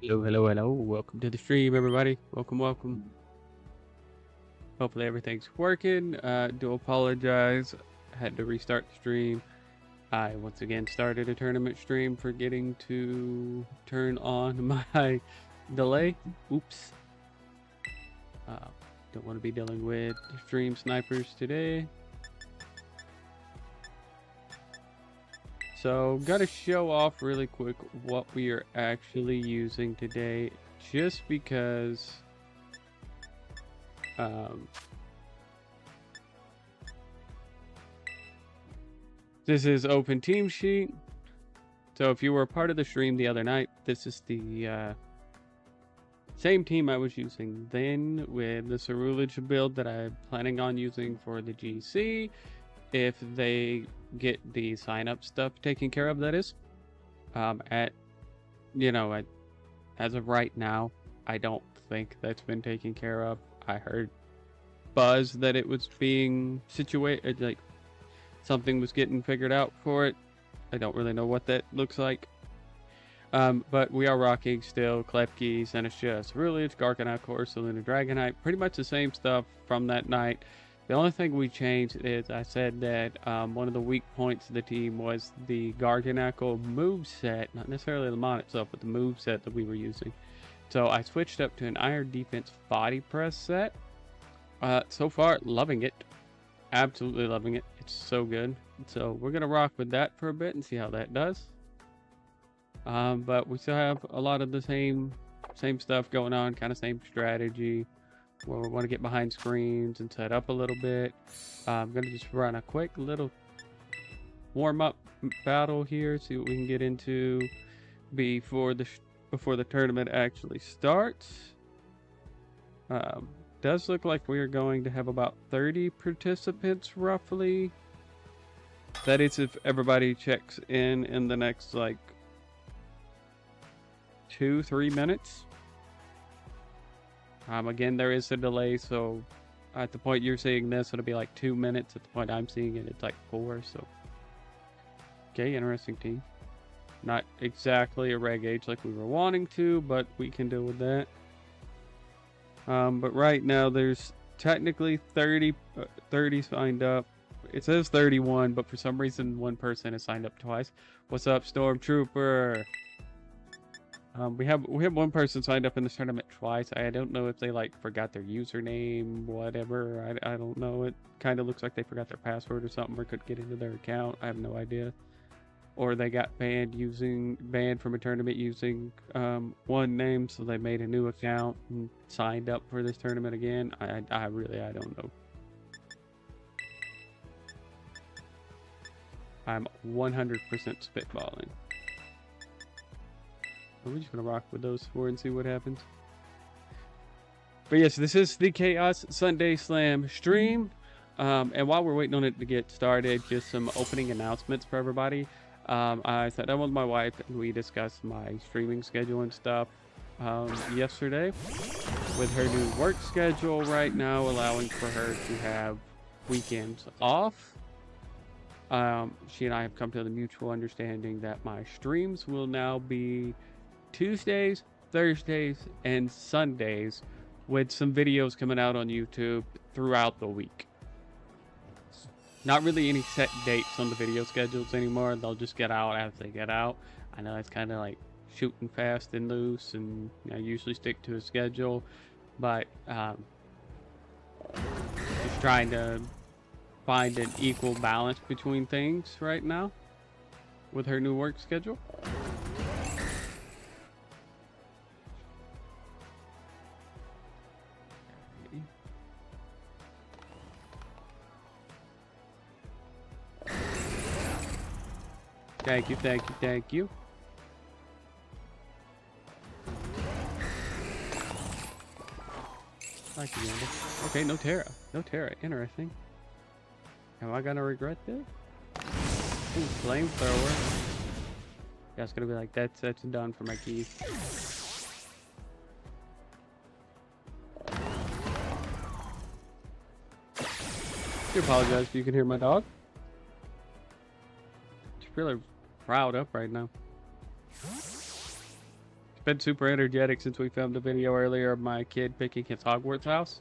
Hello, hello, hello. Welcome to the stream, everybody. Welcome. Hopefully everything's working. Do apologize. I had to restart the stream. I once again started a tournament stream, forgetting to turn on my delay. Oops. Don't want to be dealing with stream snipers today. So, gotta show off really quick what we are actually using today, just because this is open team sheet. So if you were a part of the stream the other night, this is the same team I was using then with the Cerulege build that I'm planning on using for the GC. If they get the sign up stuff taken care of, that is. As of right now, I don't think that's been taken care of. I heard buzz that it was being situated, like something was getting figured out for it. I don't really know what that looks like. But we are rocking still Klepke, Senestia, Cerulege, Garganacor, Selena Dragonite, pretty much the same stuff from that night. The only thing we changed is I said that one of the weak points of the team was the Garganacor moveset, not necessarily the mod itself, but the moveset that we were using. So I switched up to an Iron Defense body press set. So far, loving it. Absolutely loving it. It's so good. So we're going to rock with that for a bit and see how that does. But we still have a lot of the same stuff going on, kind of same strategy. Where we want to get behind screens and set up a little bit. I'm going to just run a quick little warm-up battle here, see what we can get into before the tournament actually starts. Does look like we are going to have about 30 participants roughly. That is if everybody checks in the next like 2-3 minutes. Again, there is a delay, so at the point you're seeing this, it'll be like 2 minutes. At the point I'm seeing it, it's like 4. So, okay, interesting team. Not exactly a reg age like we were wanting to, but we can deal with that. But right now, there's technically 30 signed up. It says 31, but for some reason, one person has signed up twice. What's up, Stormtrooper? We have one person signed up in this tournament twice. I don't know if they like forgot their username, whatever. I don't know. It kind of looks like they forgot their password or something, or couldn't get into their account. I have no idea. Or they got banned from a tournament using one name, so they made a new account and signed up for this tournament again. I don't know. I'm 100% spitballing. We're just gonna rock with those 4 and see what happens. But yes, this is the Chaos Sunday Slam stream. And while we're waiting on it to get started, just some opening announcements for everybody. I sat down with my wife and we discussed my streaming schedule and stuff yesterday. With her new work schedule right now, allowing for her to have weekends off. She and I have come to the mutual understanding that my streams will now be Tuesdays, Thursdays, and Sundays, with some videos coming out on YouTube throughout the week. Not really any set dates on the video schedules anymore. They'll just get out as they get out. I know it's kind of like shooting fast and loose, and I usually stick to a schedule, but just trying to find an equal balance between things right now with her new work schedule. Thank you. Thank you, Amber. Okay, no Terra. Interesting. Am I gonna regret this? Ooh, flamethrower. Yeah, it's gonna be like that's done for my keys. I apologize if you can hear my dog. She's really riled up right now. Been super energetic since we filmed a video earlier of my kid picking his Hogwarts house.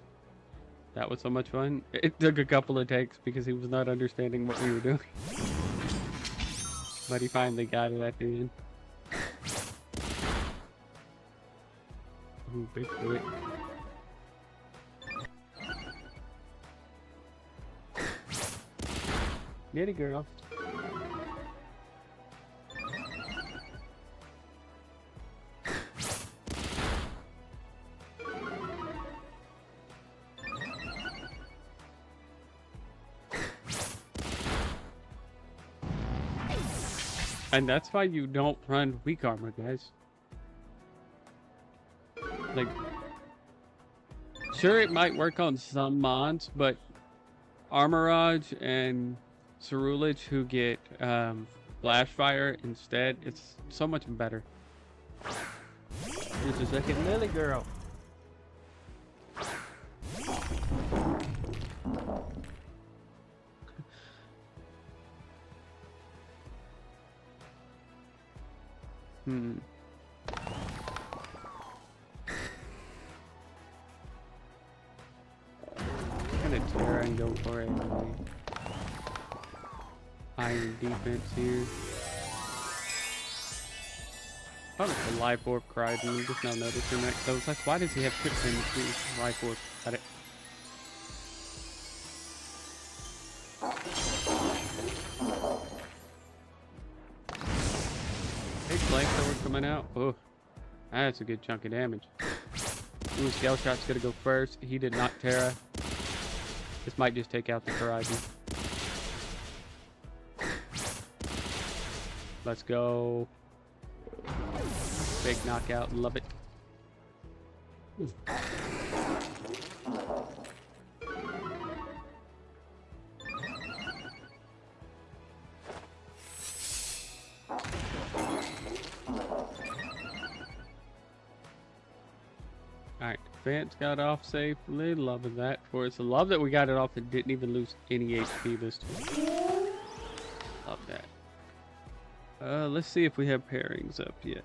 That was so much fun. It took a couple of takes because he was not understanding what we were doing. But he finally got it at the end. Ooh, big boy. Get it, girl. And that's why you don't run weak armor, guys. Like, sure, it might work on some mods, but Armorage and Cerulege who get Flash Fire instead, it's so much better. Just a second, Lily girl. Hmm. I'm gonna tear and go for a iron defense here. Oh, it's a Life Orb cried and I'm just now noticing that. So I was like, why does he have Quicksand too? Life Orb. Got it. Big flamethrower coming out. Oh, that's a good chunk of damage. Ooh, Scale Shot's gonna go first. He did not Terra. This might just take out the Horizon. Let's go. Big knockout. Love it. Alright, Defense got off safely. Loving that for us. I love that we got it off and didn't even lose any HP this time. Love that. Let's see if we have pairings up yet.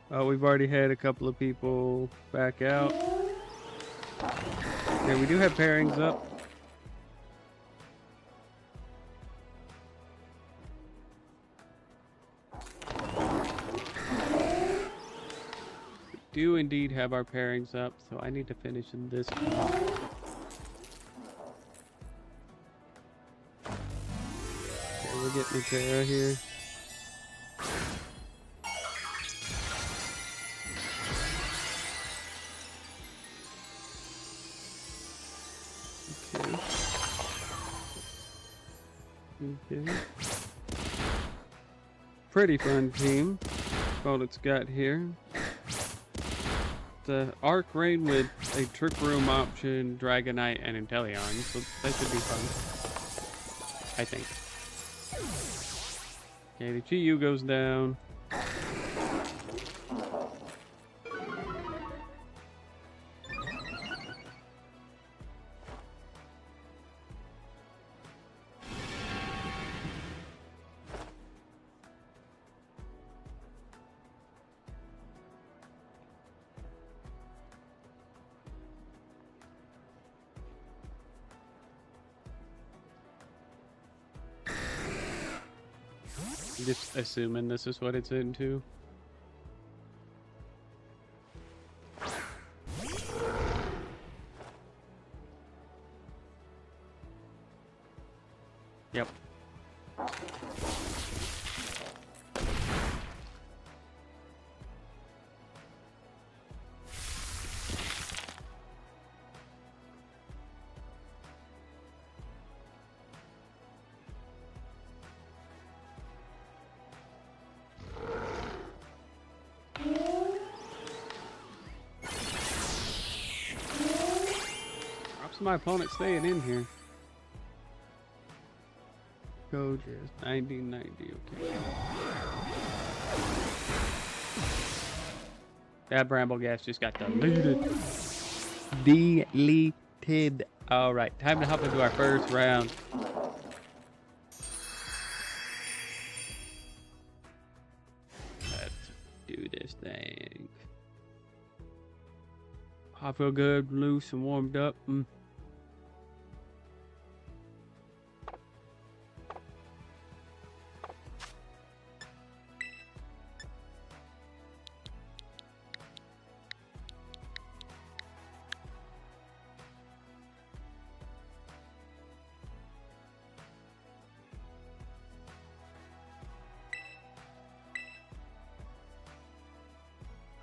We've already had a couple of people back out. Yeah, we do have pairings up. We do indeed have our pairings up, so I need to finish in this one. Okay, we're getting a Terra here. Okay. Pretty fun team. Scarlet's got here. The Arc Rain with a Trick Room option, Dragonite, and Inteleon, so that should be fun. I think. Okay, the Chi-Yu goes down. Just assuming this is what it's into. Yep. My opponent staying in here. Go just 1990. Okay. That Bramble Gas just got deleted. Deleted. All right, time to hop into our first round. Let's do this thing. I feel good, loose, and warmed up.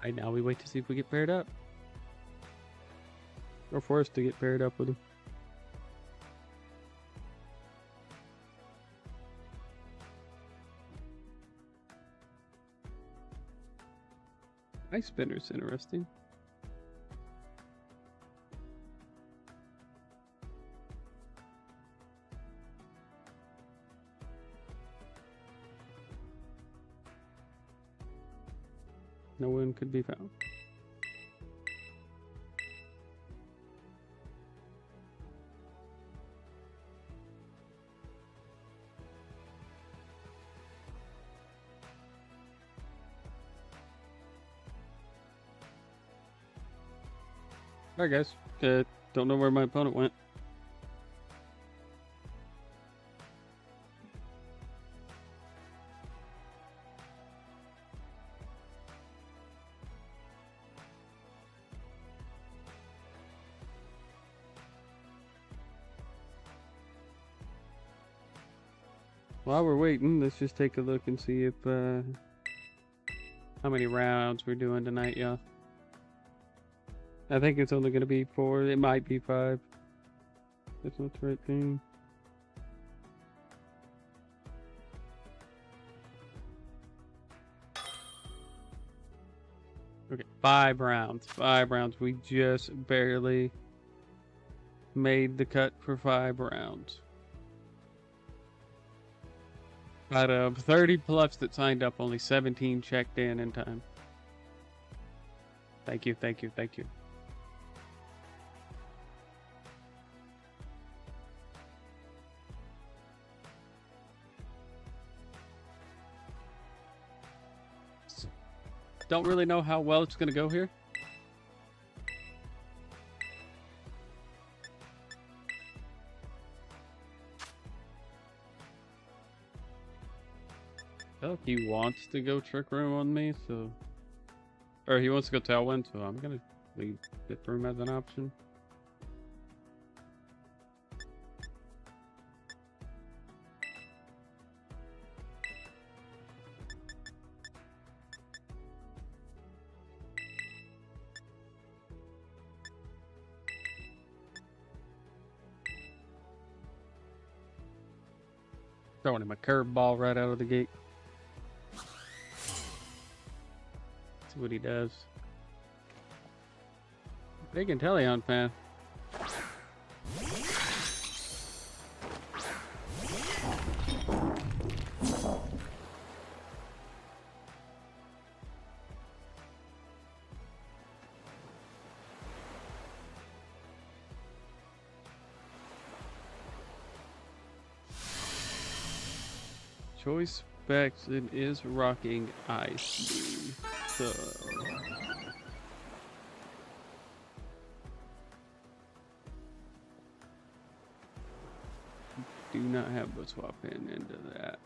Right now we wait to see if we get paired up. Or forced to get paired up with him. Ice spinner's interesting. No one could be found. Alright guys, don't know where my opponent went. While we're waiting, let's just take a look and see if how many rounds we're doing tonight, y'all. I think it's only going to be 4. It might be 5. That's not the right thing. Okay, 5 rounds. 5 rounds. We just barely made the cut for 5 rounds. Out of 30 plus that signed up, only 17 checked in time. Thank you, thank you, thank you. Don't really know how well it's going to go here. Oh, he wants to go Trick Room on me, so... Or he wants to go Tailwind, so I'm going to leave Trick Room as an option. Throwing him a curveball right out of the gate. See what he does. Big Inteleon fan. Choice specs, it is rocking Ice Beam. So do not have a swap in into that.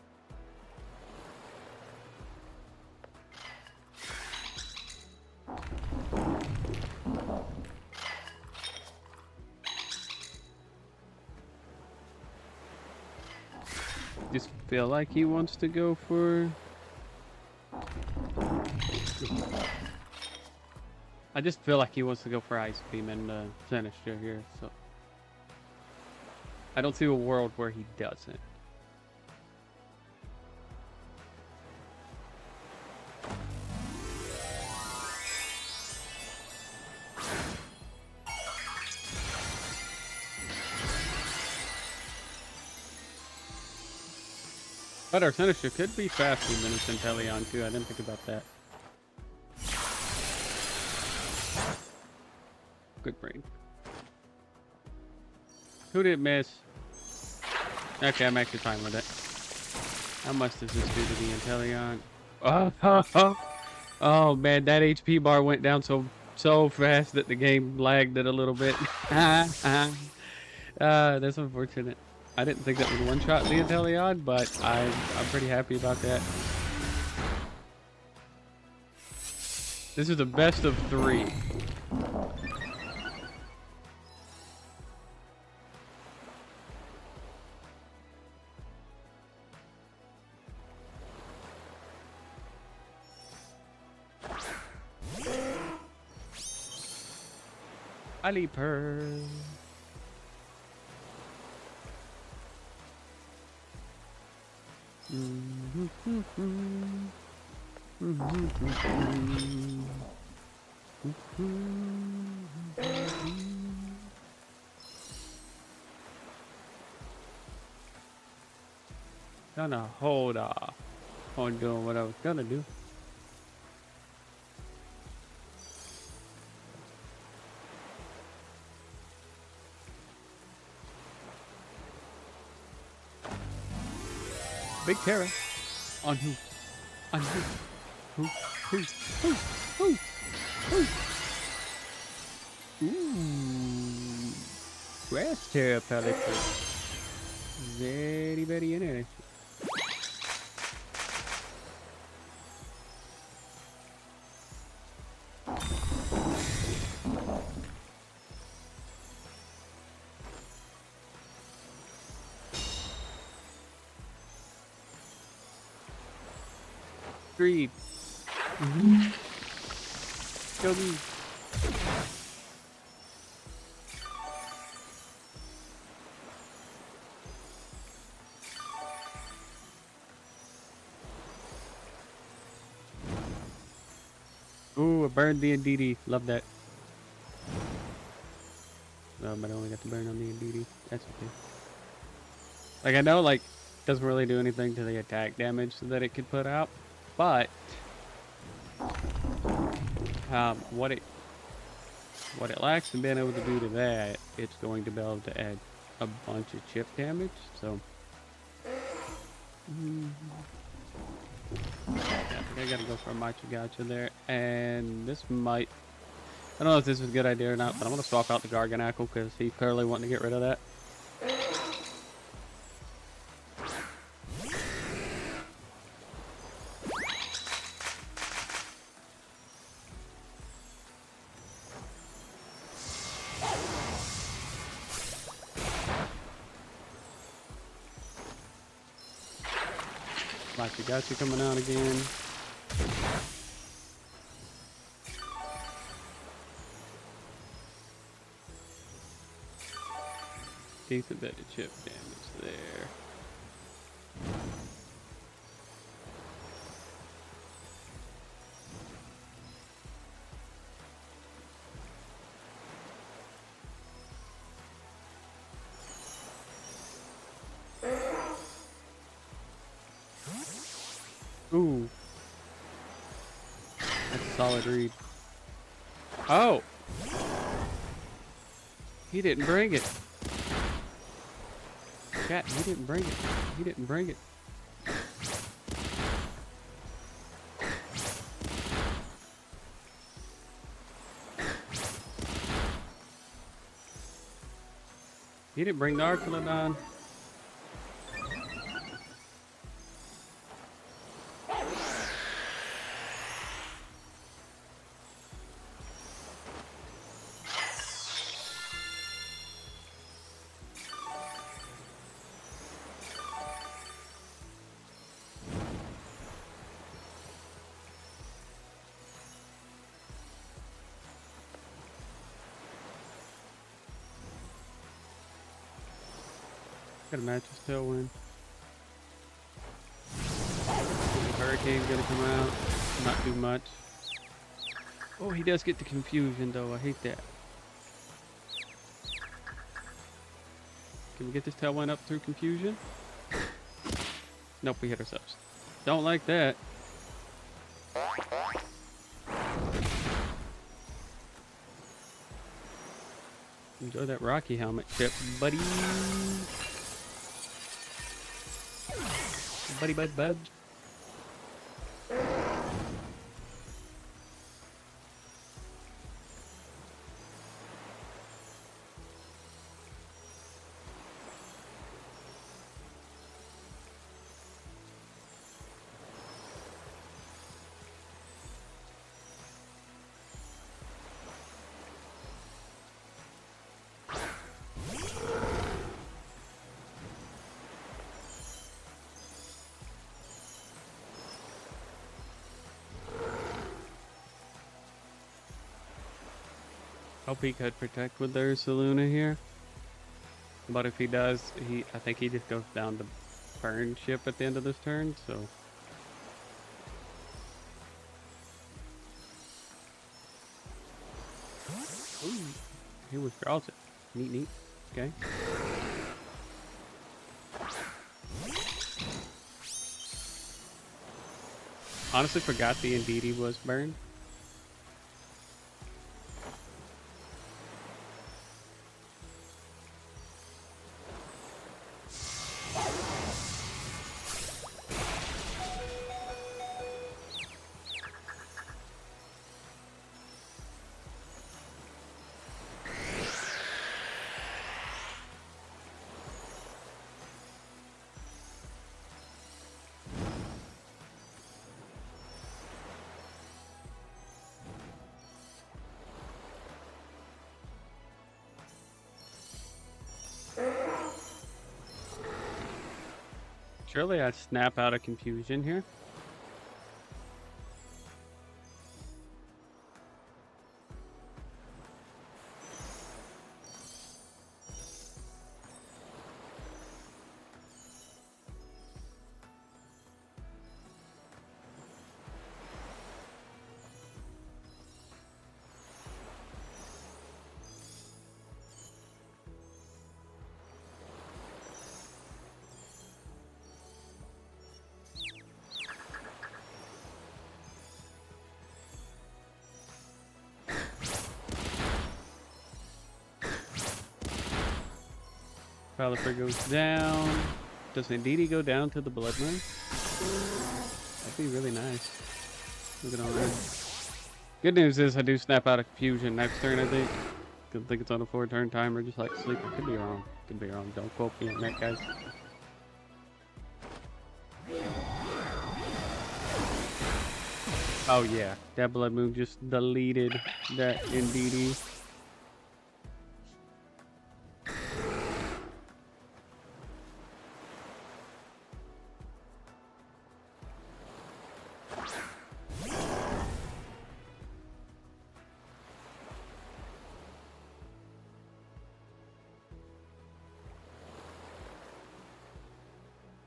Just feel like he wants to go for... I just feel like he wants to go for Ice Beam and Sinister here, so... I don't see a world where he doesn't. But our Sinister could be faster than his Inteleon too. I didn't think about that. Good brain. Who did it miss? Okay, I'm actually fine with it. How much does this do to the Inteleon? Oh man, that HP bar went down so fast that the game lagged it a little bit. That's unfortunate. I didn't think that would one-shot the Inteleon, but I'm pretty happy about that. This is the best of 3. Aliper. Gonna hold off on doing what I was gonna do. Big Terra. On who? On who? Who? Ooh. Grass Terra Pelican. Very, very interesting. Greed. Go me. Ooh, I burned the NDD. Love that. No, but I only got to burn on the NDD. That's okay. Like, I know, like, doesn't really do anything to the attack damage that it could put out, but what it lacks in being able to do to that, it's going to be able to add a bunch of chip damage. So, yeah, I think I gotta go for a Machigacha there, and this might. I don't know if this is a good idea or not, but I'm gonna swap out the Garganackle because he's clearly wanting to get rid of that. Machigacha coming out again. Decent bit of chip damage there. Ooh. That's a solid read. Oh! He didn't bring it. Chat, he didn't bring it. He didn't bring it. He didn't bring the Archelodon. Gotta match his tailwind. The Hurricane's gonna come out. Not too much. Oh, he does get the confusion though. I hate that. Can we get this tailwind up through confusion? Nope, we hit ourselves. Don't like that. Enjoy that Rocky helmet chip, buddy. Buddy, bud. Hope he could protect with their Saluna here. But if he does, I think he just goes down to burn ship at the end of this turn, so. Ooh, he withdraws it. Neat, neat. Okay. Honestly forgot the Indeedee was burned. Surely I snap out of confusion here. Pelipper goes down. Does Indeedee go down to the Blood Moon? That'd be really nice. Look at all that. Good news is I do snap out of confusion next turn, I think. I think it's on a 4-turn timer, just like sleeping. Could be wrong. Could be wrong. Don't quote me on that, guys. Oh yeah, that Blood Moon just deleted that Indeedee.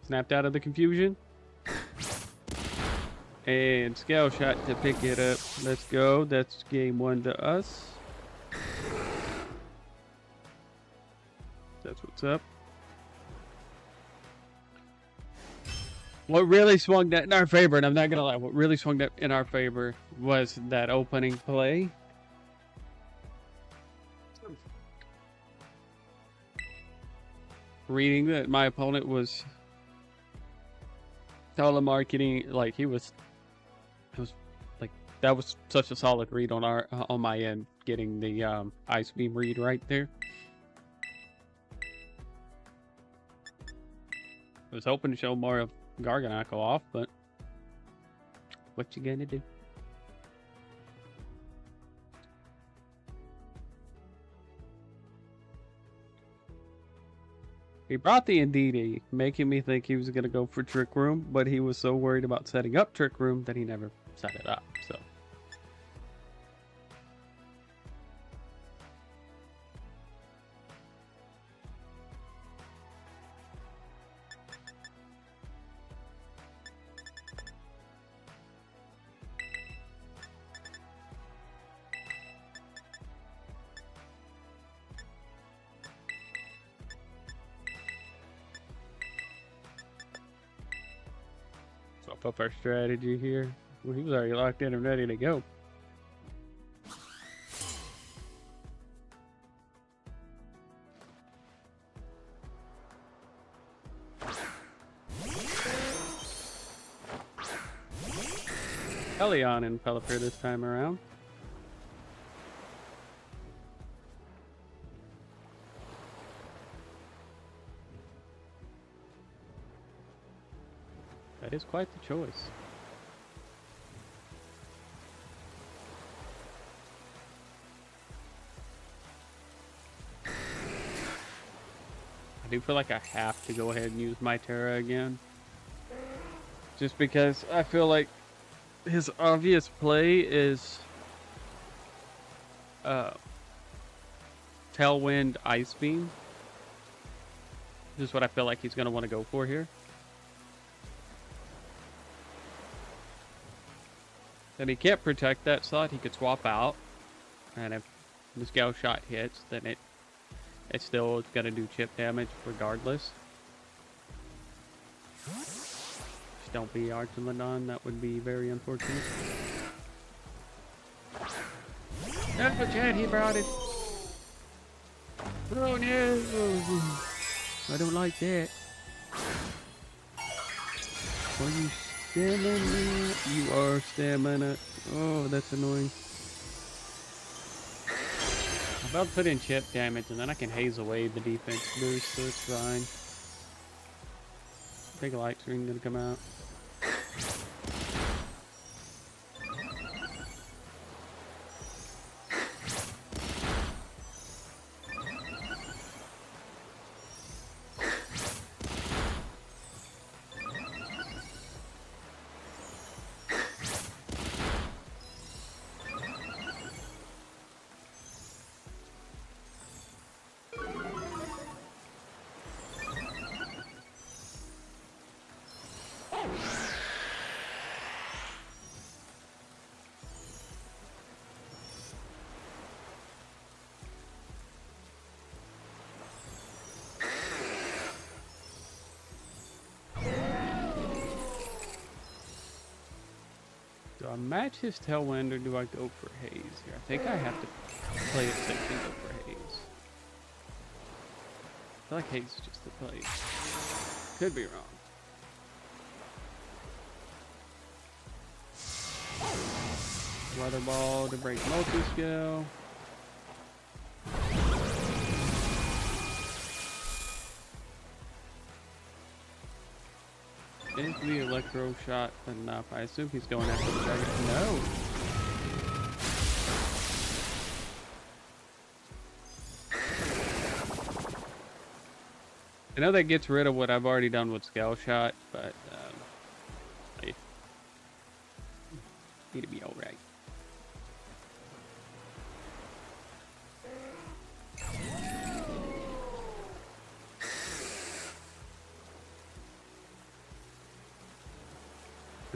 Snapped out of the confusion. And Scale Shot to pick it up. Let's go. That's game 1 to us. That's what's up. What really swung that in our favor, and I'm not gonna lie, what really swung that in our favor was that opening play. Reading that my opponent was telemarketing, like it was like that was such a solid read on our on my end, getting the Ice Beam read right there. I was hoping to show more of Garganacl off, but what you gonna do? He brought the Indeedee, making me think he was going to go for Trick Room, but he was so worried about setting up Trick Room that he never set it up, so. Swap up our strategy here. Well, he was already locked in and ready to go. Helion and Pelipper this time around. That is quite the choice. I do feel like I have to go ahead and use my Terra again. Just because I feel like his obvious play is Tailwind Ice Beam. This is what I feel like he's going to want to go for here. Then he can't protect that slot. He could swap out. And if the Scale Shot hits, then it's still going to do chip damage regardless. Just don't be Archilodon. That would be very unfortunate. Oh, Chad, he brought it. Oh, no. I don't like that. Are you stamina? You are stamina. Oh, that's annoying. I'm about to put in chip damage, and then I can haze away the defense boost, so it's fine. Big light screen gonna come out. Do I match his Tailwind or do I go for Haze here? I think I have to play it safe and go for Haze. I feel like Haze is just the play. Could be wrong. Weather Ball to break multi-skill. Is the Electro Shot enough? I assume he's going after the dragon. No! I know that gets rid of what I've already done with Scale Shot, but I need to be alright.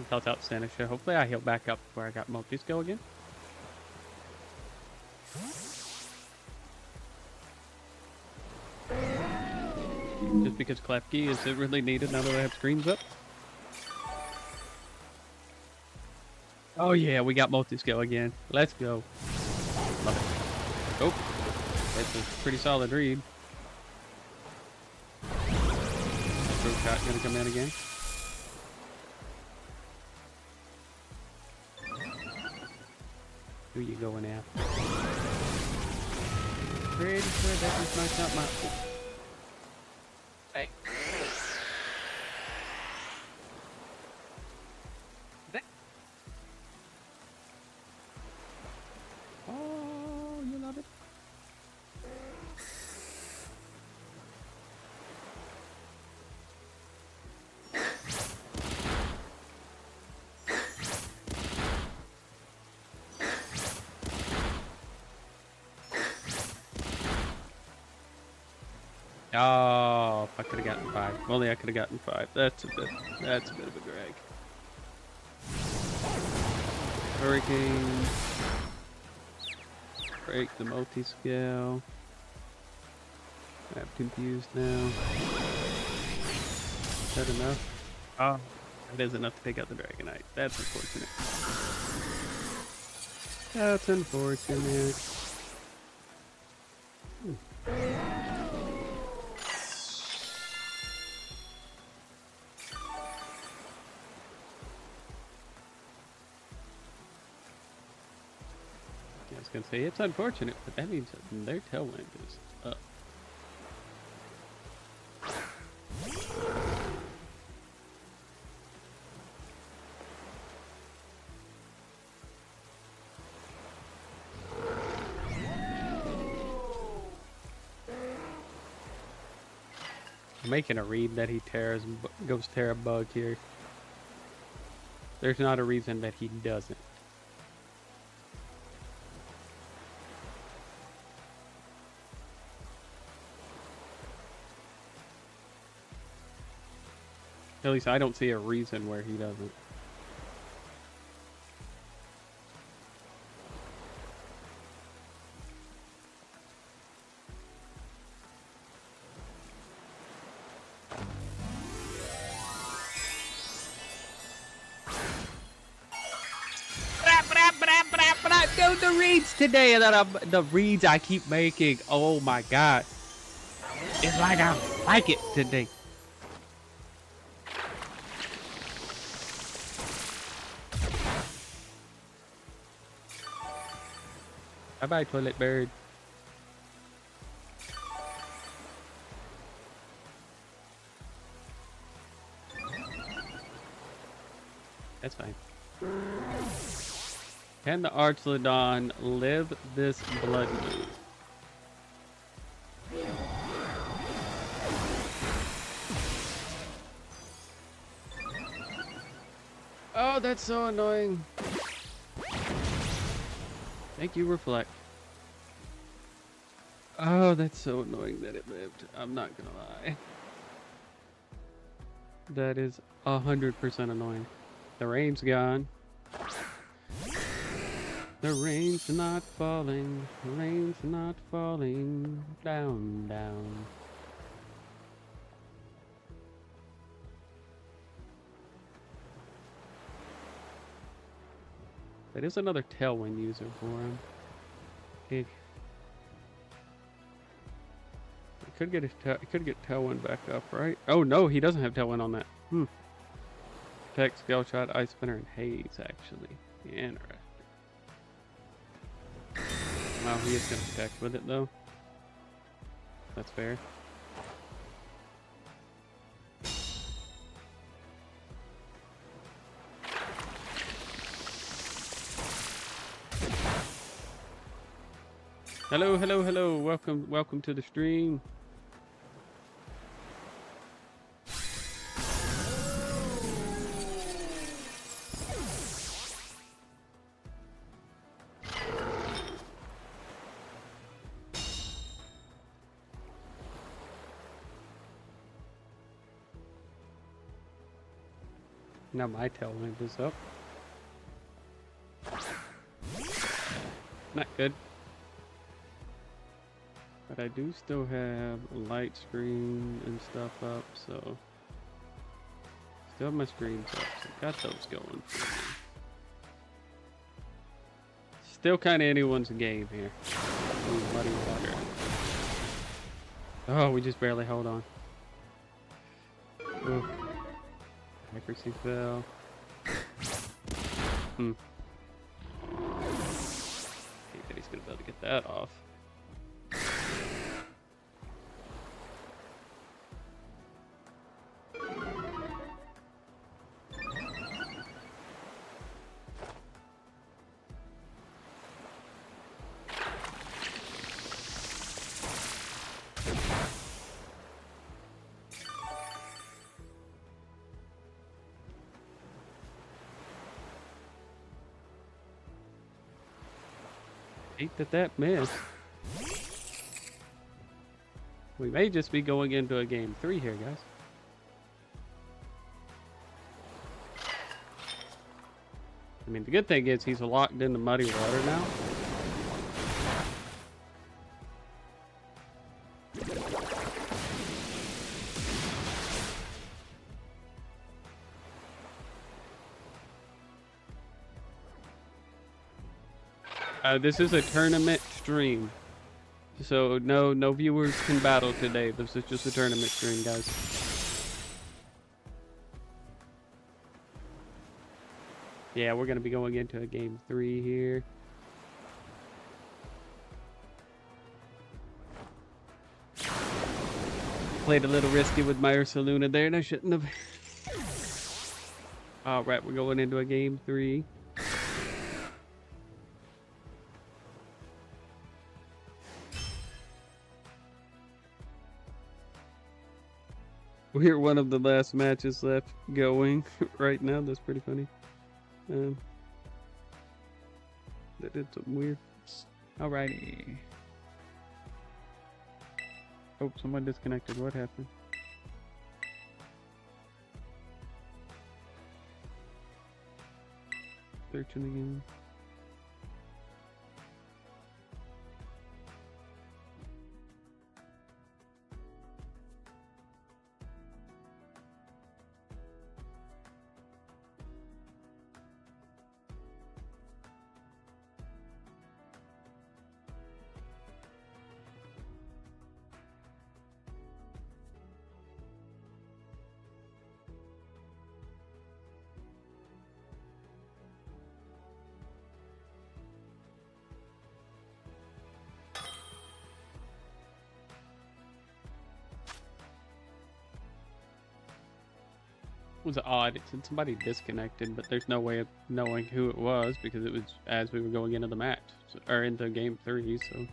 Health out Senesha. Hopefully I heal back up before I got multi-skill again. Just because Klefki is it really needed now that I have screens up. Oh yeah, we got multi-skill again. Let's go. Love it. Oh, that's a pretty solid read. Throw shot gonna come in again. Who you going after? Pretty sure that was not my. Hey. Oh, you love it. Oh, if I could have gotten 5. Only I could have gotten 5. That's a bit of a drag. Hurricane. Break the multi-scale. I'm confused now. Is that enough? Oh, that is enough to take out the Dragonite. That's unfortunate. That's unfortunate. I was gonna say it's unfortunate, but that means that their tailwind is up. I'm making a read that he goes tear a bug here. There's not a reason that he doesn't. At least I don't see a reason where he doesn't. Go the reads today that the reads I keep making. Oh my god. It's like I like it today. Bye-bye, toilet bird. That's fine. Can the Archlodon live this blood moon? Oh, that's so annoying. Thank you, Reflect. Oh, that's so annoying that it lived. I'm not gonna lie. That is 100% annoying. The rain's gone. The rain's not falling. The rain's not falling. Down, down. That is another Tailwind user for him. It could get Tailwind back up, right? Oh no, he doesn't have Tailwind on that. Protect, Scale Shot, Ice Spinner, and Haze, actually. Interesting. Wow, he is going to protect with it, though. That's fair. Hello, hello, hello. Welcome to the stream. Now my Tailwind is up. Not good. But I do still have light screen and stuff up, so still have my screens up, so got those going for me. Still kind of anyone's game here. Ooh, muddy water. Oh, we just barely hold on. Ooh. Accuracy fell. Think that he's gonna be able to get that off. Hate that missed. We may just be going into a game 3 here, guys. I mean, the good thing is he's locked into muddy water now. This is a tournament stream, so no viewers can battle today. This is just a tournament stream, guys. Yeah, we're gonna be going into a game 3 here. Played a little risky with my Ursaluna there, and I shouldn't have. All right, we're going into a game 3. We're one of the last matches left going right now. That's pretty funny. That did something weird. Alrighty. Oh, someone disconnected. What happened? searching again. It was odd. It said somebody disconnected, but there's no way of knowing who it was because it was as we were going into the match, or into game 3, so.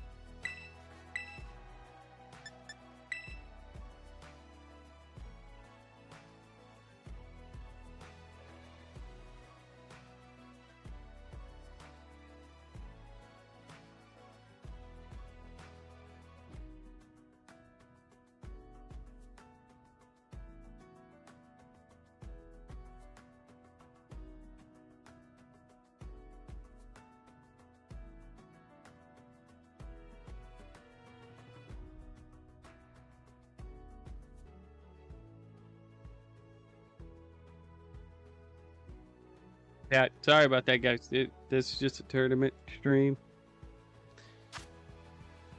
Yeah, sorry about that, guys. This is just a tournament stream.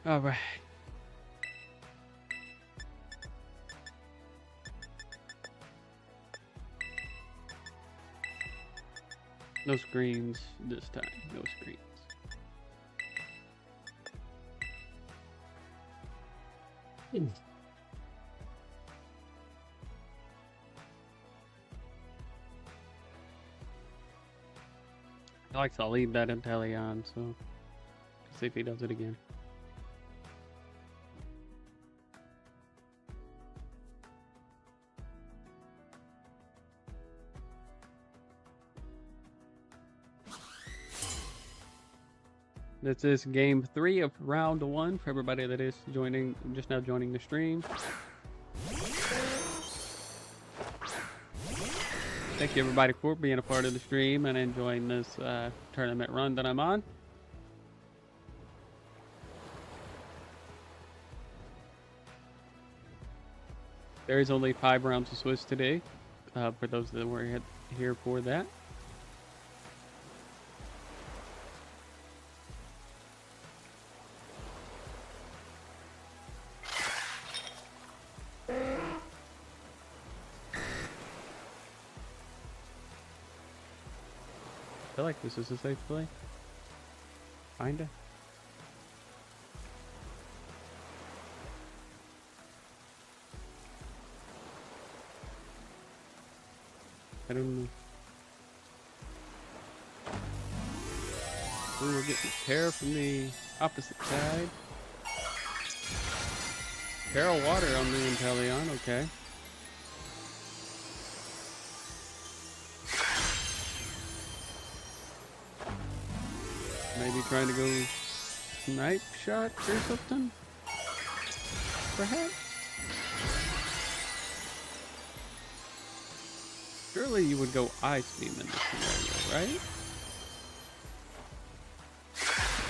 All right. No screens this time. No screens. He likes to leave that intelli on, so see if he does it again. This is game 3 of round 1 for everybody that is joining, just now joining the stream. Thank you everybody for being a part of the stream and enjoying this tournament run that I'm on. There is only 5 rounds of Swiss today, for those that were here for that. I feel like this is a safe play. Kinda. I don't know. Ooh, we're getting Terra from the opposite side. Terra water on the Intellion, okay. Maybe trying to go snipe shot or something? Perhaps? Surely you would go ice beam in this scenario, right?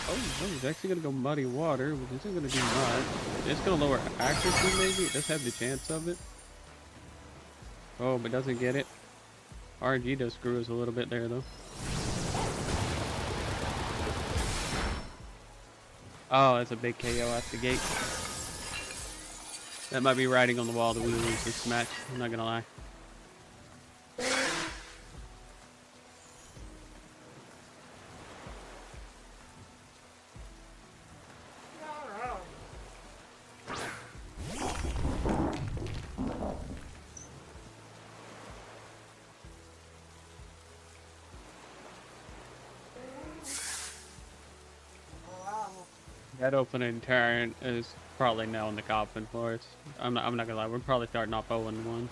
Oh, no, he's actually gonna go muddy water, which isn't gonna do much. It's gonna lower accuracy maybe? It does have the chance of it. Oh, but doesn't get it. RNG does screw us a little bit there though. Oh, that's a big KO at the gate. That might be writing on the wall that we lose this match, I'm not gonna lie. That opening turn is probably now in the coffin for us. I'm not gonna lie, we're probably starting off 0-1.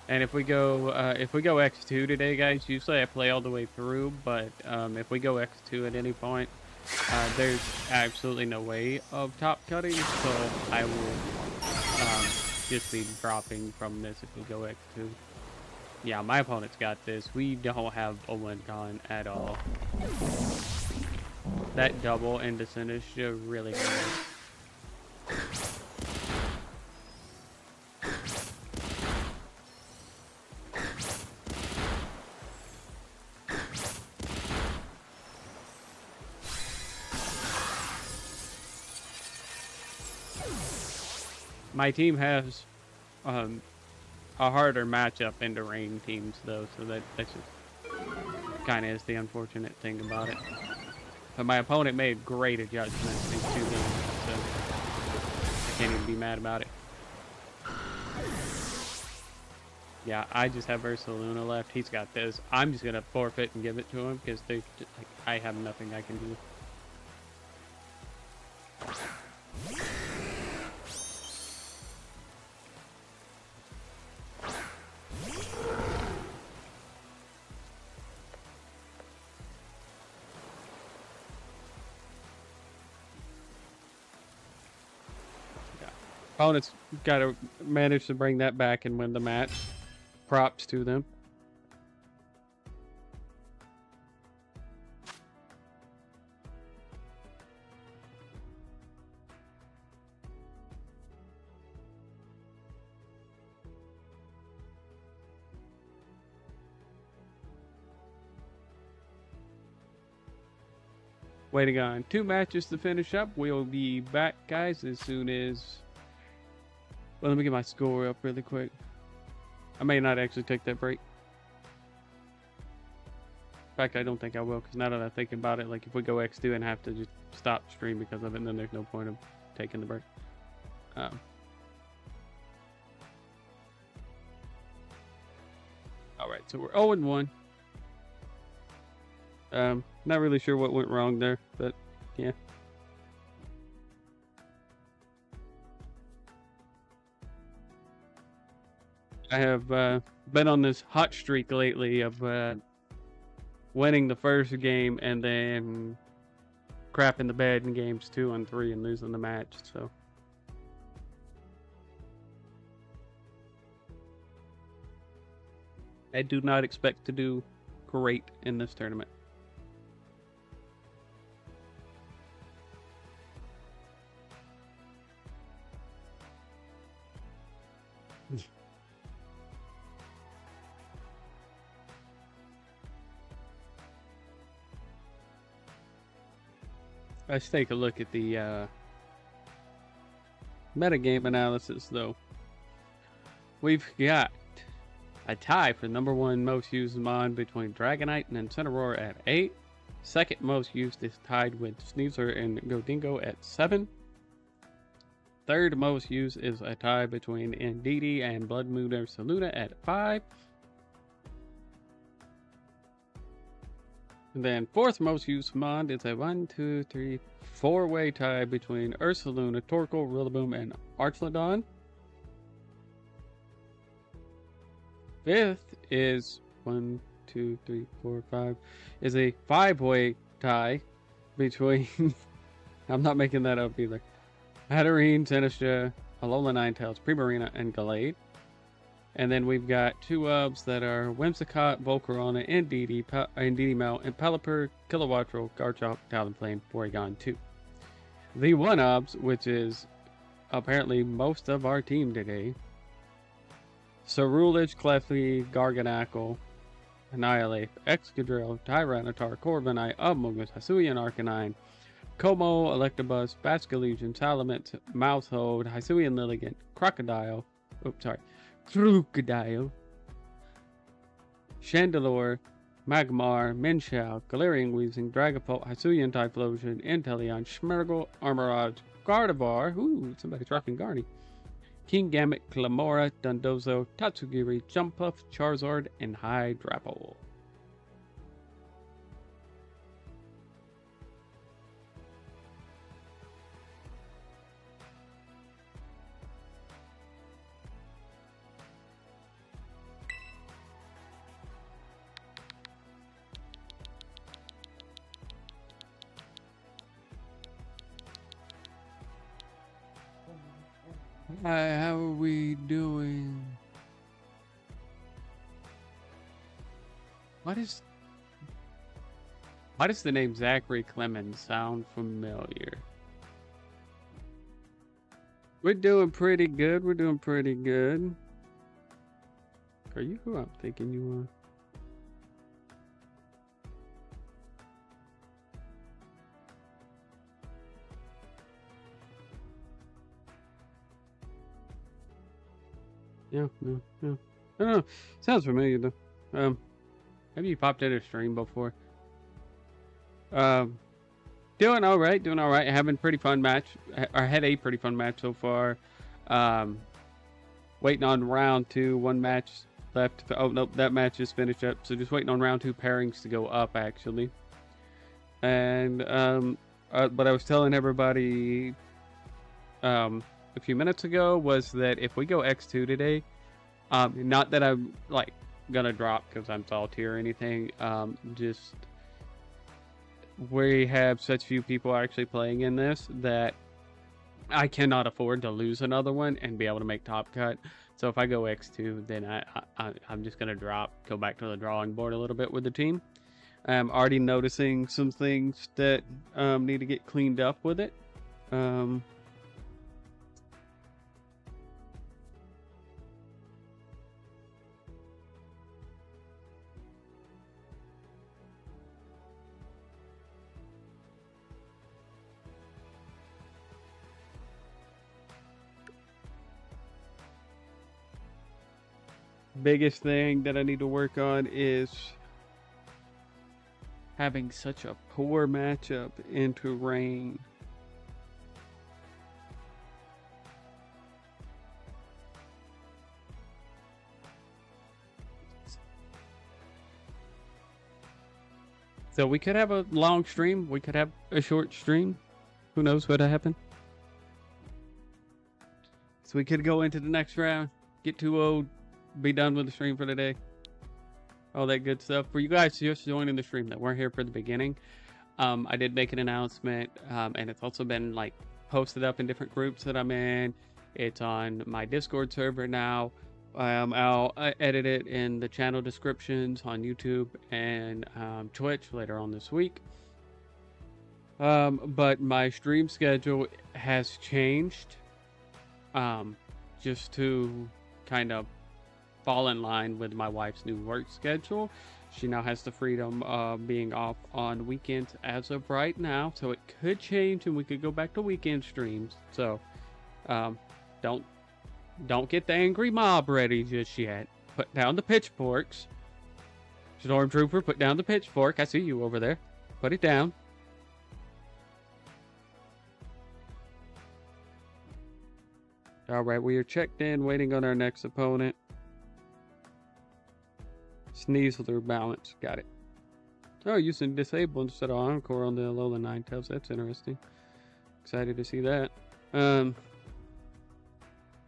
And if we go X2 today, guys, usually I play all the way through, but if we go X2 at any point, there's absolutely no way of top cutting, so I will just be dropping from this if we go X2. Yeah, my opponent's got this. We don't have a win con at all. That double into Sinistra really hurt. My team has a harder matchup into rain teams though, so that's just kind of is the unfortunate thing about it. But my opponent made great adjustments these 2 games, so I can't even be mad about it. Yeah, I just have Ursaluna left. He's got this. I'm just gonna forfeit and give it to him because they like I have nothing I can do. Opponent's got to manage to bring that back and win the match. Props to them. Waiting on 2 matches to finish up. We'll be back, guys, as soon as... Well, let me get my score up really quick. I may not actually take that break. In fact, I don't think I will, because now that I think about it, like if we go X2 and have to just stop stream because of it, then there's no point of taking the break. Alright, so we're 0-1. Not really sure what went wrong there, but yeah. I have been on this hot streak lately of winning the first game and then crapping the bed in games 2 and 3 and losing the match, so. I do not expect to do great in this tournament. Let's take a look at the metagame analysis, though. We've got a tie for #1 most used mod between Dragonite and Incineroar at 8. Second most used is tied with Sneasler and Godingo at 7. Third most used is a tie between Indeedee and Blood Moon Ursaluna at 5. And then fourth most used mod is a 1, 2, 3, 4-way tie between Ursaluna, Torkoal, Rillaboom, and Archlodon. Fifth is 1, 2, 3, 4, 5. Is a 5-way tie between I'm not making that up either. Hatterene, Sinistra, Alola Ninetales, Primarina, and Gallade. And then we've got 2 Ubs that are Whimsicott, Volcarona, Indeedee Mount, and Pelipper, Kilowattrel, Garchomp, Talonflame, Porygon 2. The 1 Ubs, which is apparently most of our team today. Ceruledge, Clefairy, Garganacl, Annihilate, Excadrill, Tyranitar, Corviknight, Amogus, Hisuian Arcanine, Como, Electabuzz, Basculegion, Salamence, Mousehold, Hisuian Lilligant, Crocodile, Chandelure, Magmar, Minshao, Galarian Weezing, Dragapult, Hisuian Typhlosion, Inteleon, Schmergle, Armorage, Gardevoir, ooh, somebody's rocking Garny, Kingambit, Clamora, Dondozo, Tatsugiri, Jumpluff, Charizard, and Hydrapple. Hi, how are we doing? Why does the name Zachary Clemens sound familiar? We're doing pretty good. We're doing pretty good. Are you who I'm thinking you are? Yeah, no. I don't know. Sounds familiar though. Have you popped in a stream before? Doing all right. Having pretty fun match. I had a pretty fun match so far. Waiting on round 2. One match left. Oh nope, that match is finished up. So just waiting on round 2 pairings to go up actually. And what I was telling everybody a few minutes ago was that if we go X2 today, not that I'm like gonna drop because I'm salty or anything, just we have such few people actually playing in this that I cannot afford to lose another one and be able to make top cut. So if I go X2, then I'm just gonna go back to the drawing board a little bit with the team. I'm already noticing some things that need to get cleaned up with it. Biggest thing that I need to work on is having such a poor matchup into rain. So we could have a long stream. We could have a short stream. Who knows what'll happen? So we could go into the next round, get 2-0, be done with the stream for the day. All that good stuff. For you guys just joining the stream that weren't here for the beginning, I did make an announcement, and it's also been like posted up in different groups that I'm in. It's on my Discord server now. I'll edit it in the channel descriptions on YouTube and Twitch later on this week. But my stream schedule has changed, just to kind of fall in line with my wife's new work schedule. She now has the freedom of being off on weekends as of right now, so it could change and we could go back to weekend streams. So don't get the angry mob ready just yet. Put down the pitchforks. Stormtrooper, put down the pitchfork. I see you over there. Put it down. Alright, we are checked in, waiting on our next opponent. Sneeze through balance. Got it. Oh, using disable instead of encore on the Alola Ninetales. That's interesting. Excited to see that.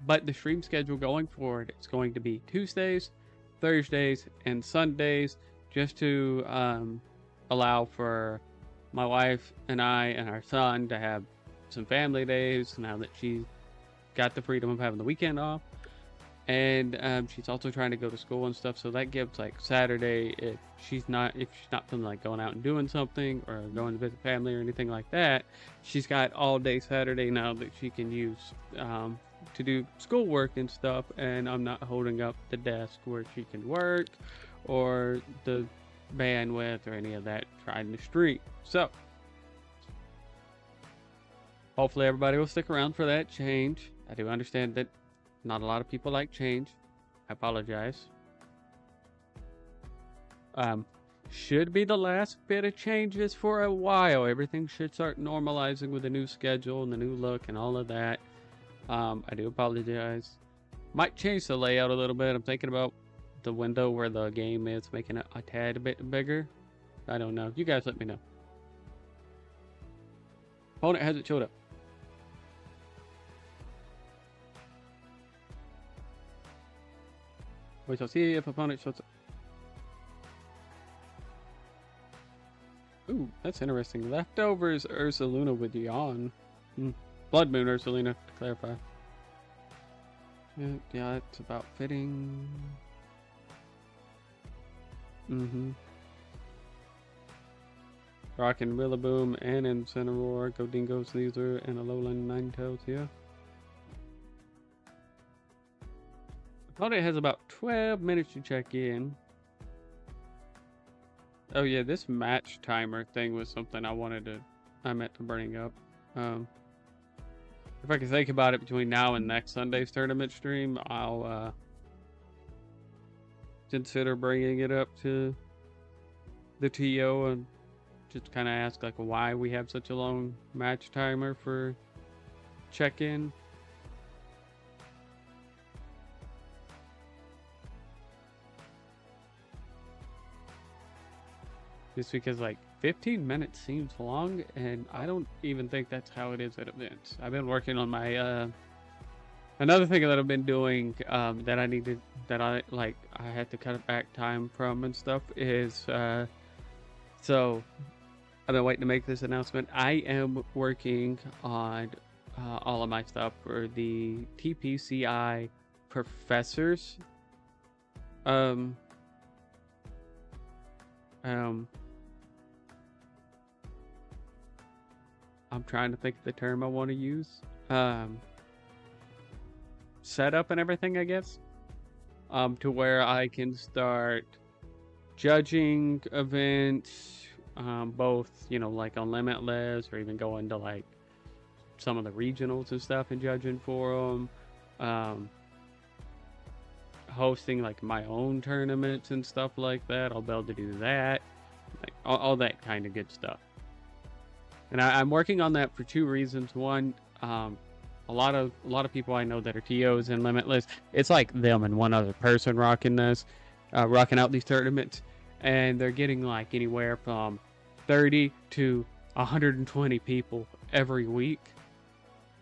But the stream schedule going forward, it's going to be Tuesdays, Thursdays, and Sundays, just to allow for my wife and I and our son to have some family days now that she's got the freedom of having the weekend off. And she's also trying to go to school and stuff, so that gives like Saturday if she's not feeling like going out and doing something or going to visit family or anything like that. She's got all day Saturday now that she can use to do schoolwork and stuff, and I'm not holding up the desk where she can work or the bandwidth or any of that trying to stream. So hopefully everybody will stick around for that change. I do understand that not a lot of people like change. I apologize. Should be the last bit of changes for a while. Everything should start normalizing with the new schedule and the new look and all of that. I do apologize. Might change the layout a little bit. I'm thinking about the window where the game is, making it a tad bit bigger. I don't know. You guys let me know. Opponent hasn't showed up. We shall see if opponent shows up. Ooh, that's interesting. Leftovers Ursaluna with Yawn. Blood Moon Ursaluna, to clarify. Yeah, it's about fitting. Mm-hmm. Rockin' Rillaboom and Incineroar, Go Dingo, Sneasel, and a Lowland Ninetales, yeah. Funday has about 12 minutes to check in. Oh yeah, this match timer thing was something I meant to bring up. If I can think about it between now and next Sunday's tournament stream, I'll consider bringing it up to the TO and just kind of ask like why we have such a long match timer for check-in. Just because like 15 minutes seems long, and I don't even think that's how it is at events. I've been working on my another thing that I've been doing that I had to cut back time from and stuff is so I've been waiting to make this announcement. I am working on all of my stuff for the TPCI professors. I'm trying to think of the term I want to use. Setup and everything, I guess. To where I can start judging events, both, you know, like on Limitless, or even going to like some of the regionals and stuff and judging for them. Hosting like my own tournaments and stuff like that. I'll be able to do that, like all that kind of good stuff. And I'm working on that for two reasons. One, a lot of people I know that are TOs and Limitless, it's like them and one other person rocking out these tournaments, and they're getting like anywhere from 30 to 120 people every week,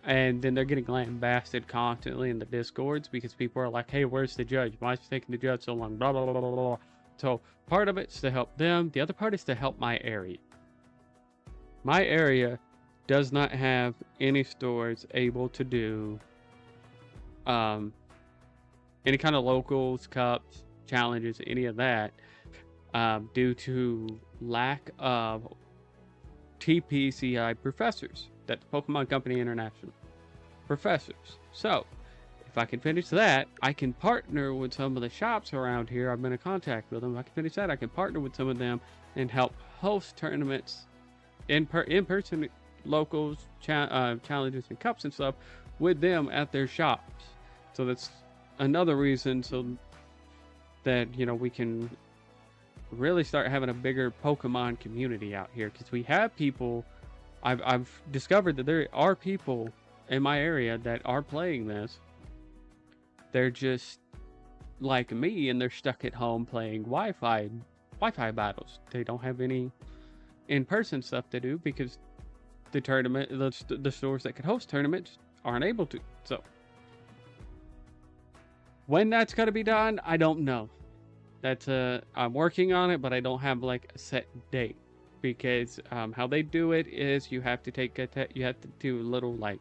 and then they're getting lambasted constantly in the Discords because people are like, "Hey, where's the judge? Why is it taking the judge so long?" Blah blah blah blah blah. So part of it's to help them. The other part is to help my area. My area does not have any stores able to do any kind of locals, cups, challenges, any of that, due to lack of TPCI professors. That's Pokemon Company International professors. So if I can finish that, I can partner with some of the shops around here. I've been in contact with them. If I can finish that, I can partner with some of them and help host tournaments in person locals, challenges and cups and stuff with them at their shops. So that's another reason so that, you know, we can really start having a bigger Pokemon community out here, because we have people. I've discovered that there are people in my area that are playing this. They're just like me, and they're stuck at home playing Wi-Fi battles. They don't have any in-person stuff to do because the stores that could host tournaments aren't able to. So when that's going to be done, I don't know. That's I'm working on it, but I don't have like a set date, because how they do it is you have to take you have to do a little, like,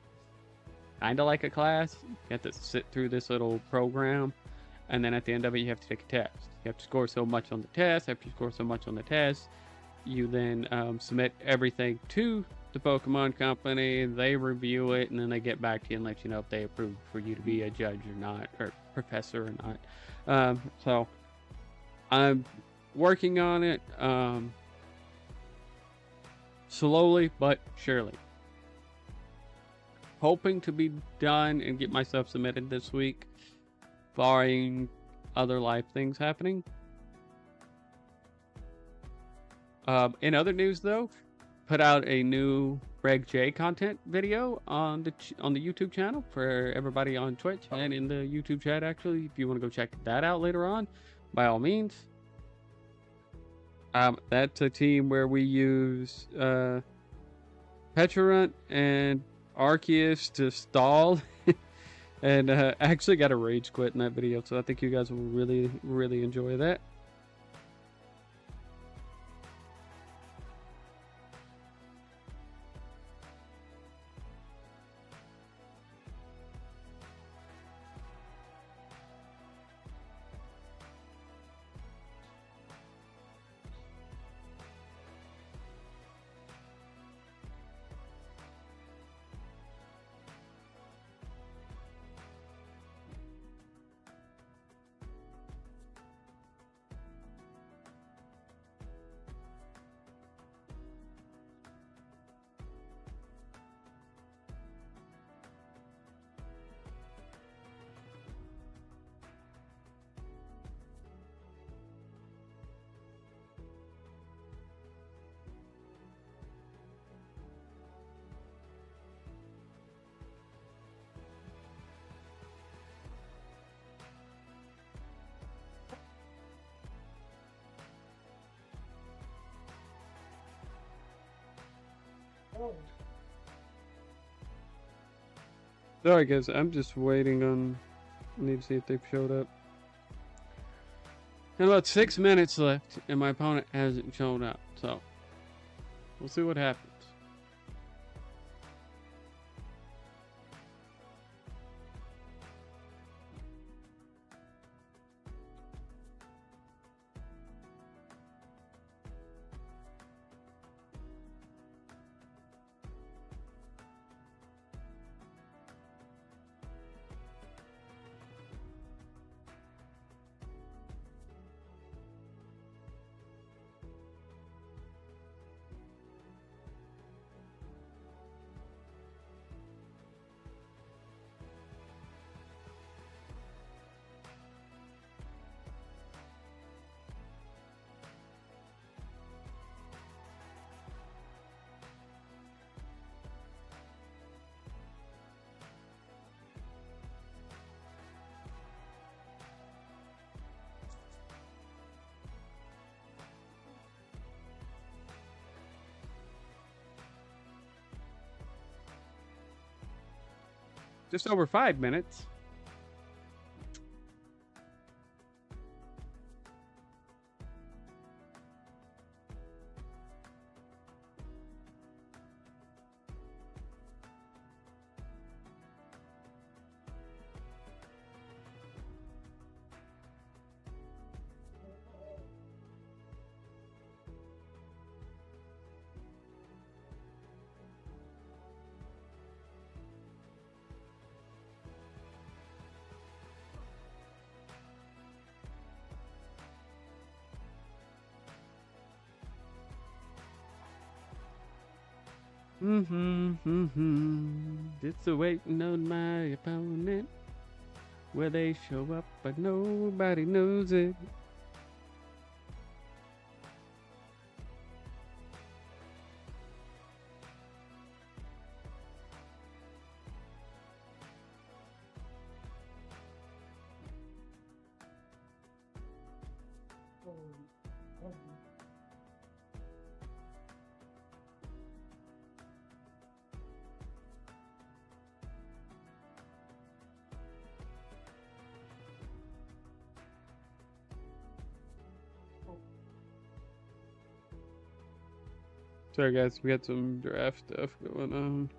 kind of like a class. You have to sit through this little program, and then at the end of it you have to take a test. You have to score so much on the test. After you score so much on the test, you then submit everything to the Pokemon Company. They review it, and then they get back to you and let you know if they approve for you to be a judge or not, or professor or not. So I'm working on it, slowly but surely. Hoping to be done and get my stuff submitted this week, barring other life things happening. In other news, though, put out a new Reg J content video on the YouTube channel for everybody on Twitch and in the YouTube chat. Actually, if you want to go check that out later on, by all means. That's a team where we use Pecharunt and Arceus to stall, and actually got a rage quit in that video. So I think you guys will really, really enjoy that. Sorry guys, I'm just waiting on, I need to see if they've showed up. And about 6 minutes left, and my opponent hasn't shown up, so we'll see what happens. Just over 5 minutes. Just waiting on my opponent. Where they show up, but nobody knows it. Sorry guys, we got some draft stuff going on.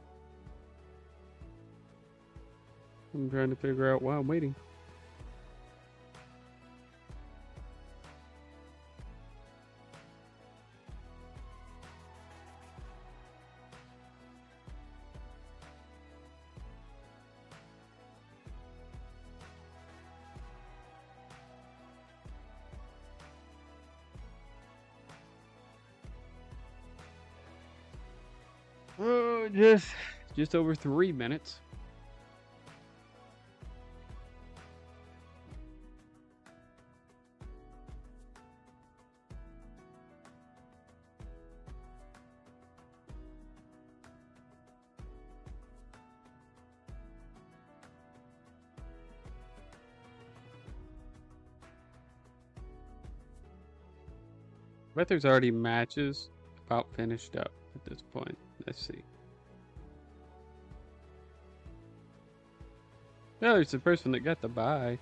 I'm trying to figure out why I'm waiting. Oh, just over 3 minutes. I bet there's already matches about finished up at this point. Let's see. No, there's the person that got the bye.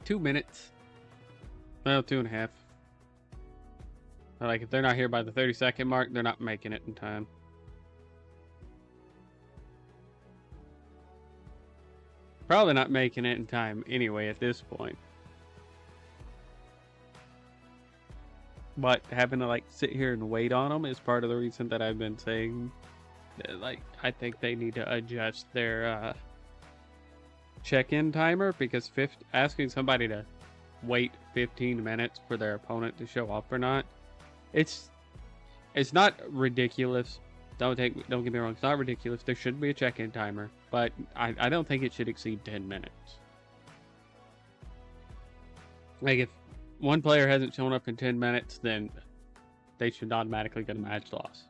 Two minutes. Well, 2.5. Like, if they're not here by the 30-second mark, they're not making it in time. Probably not making it in time anyway at this point. But having to, like, sit here and wait on them is part of the reason that I've been saying like I think they need to adjust their check-in timer, because asking somebody to wait 15 minutes for their opponent to show up or not, it's not ridiculous. Don't get me wrong, it's not ridiculous. There should be a check-in timer, but I don't think it should exceed 10 minutes. Like, if one player hasn't shown up in 10 minutes, then they should automatically get a match loss.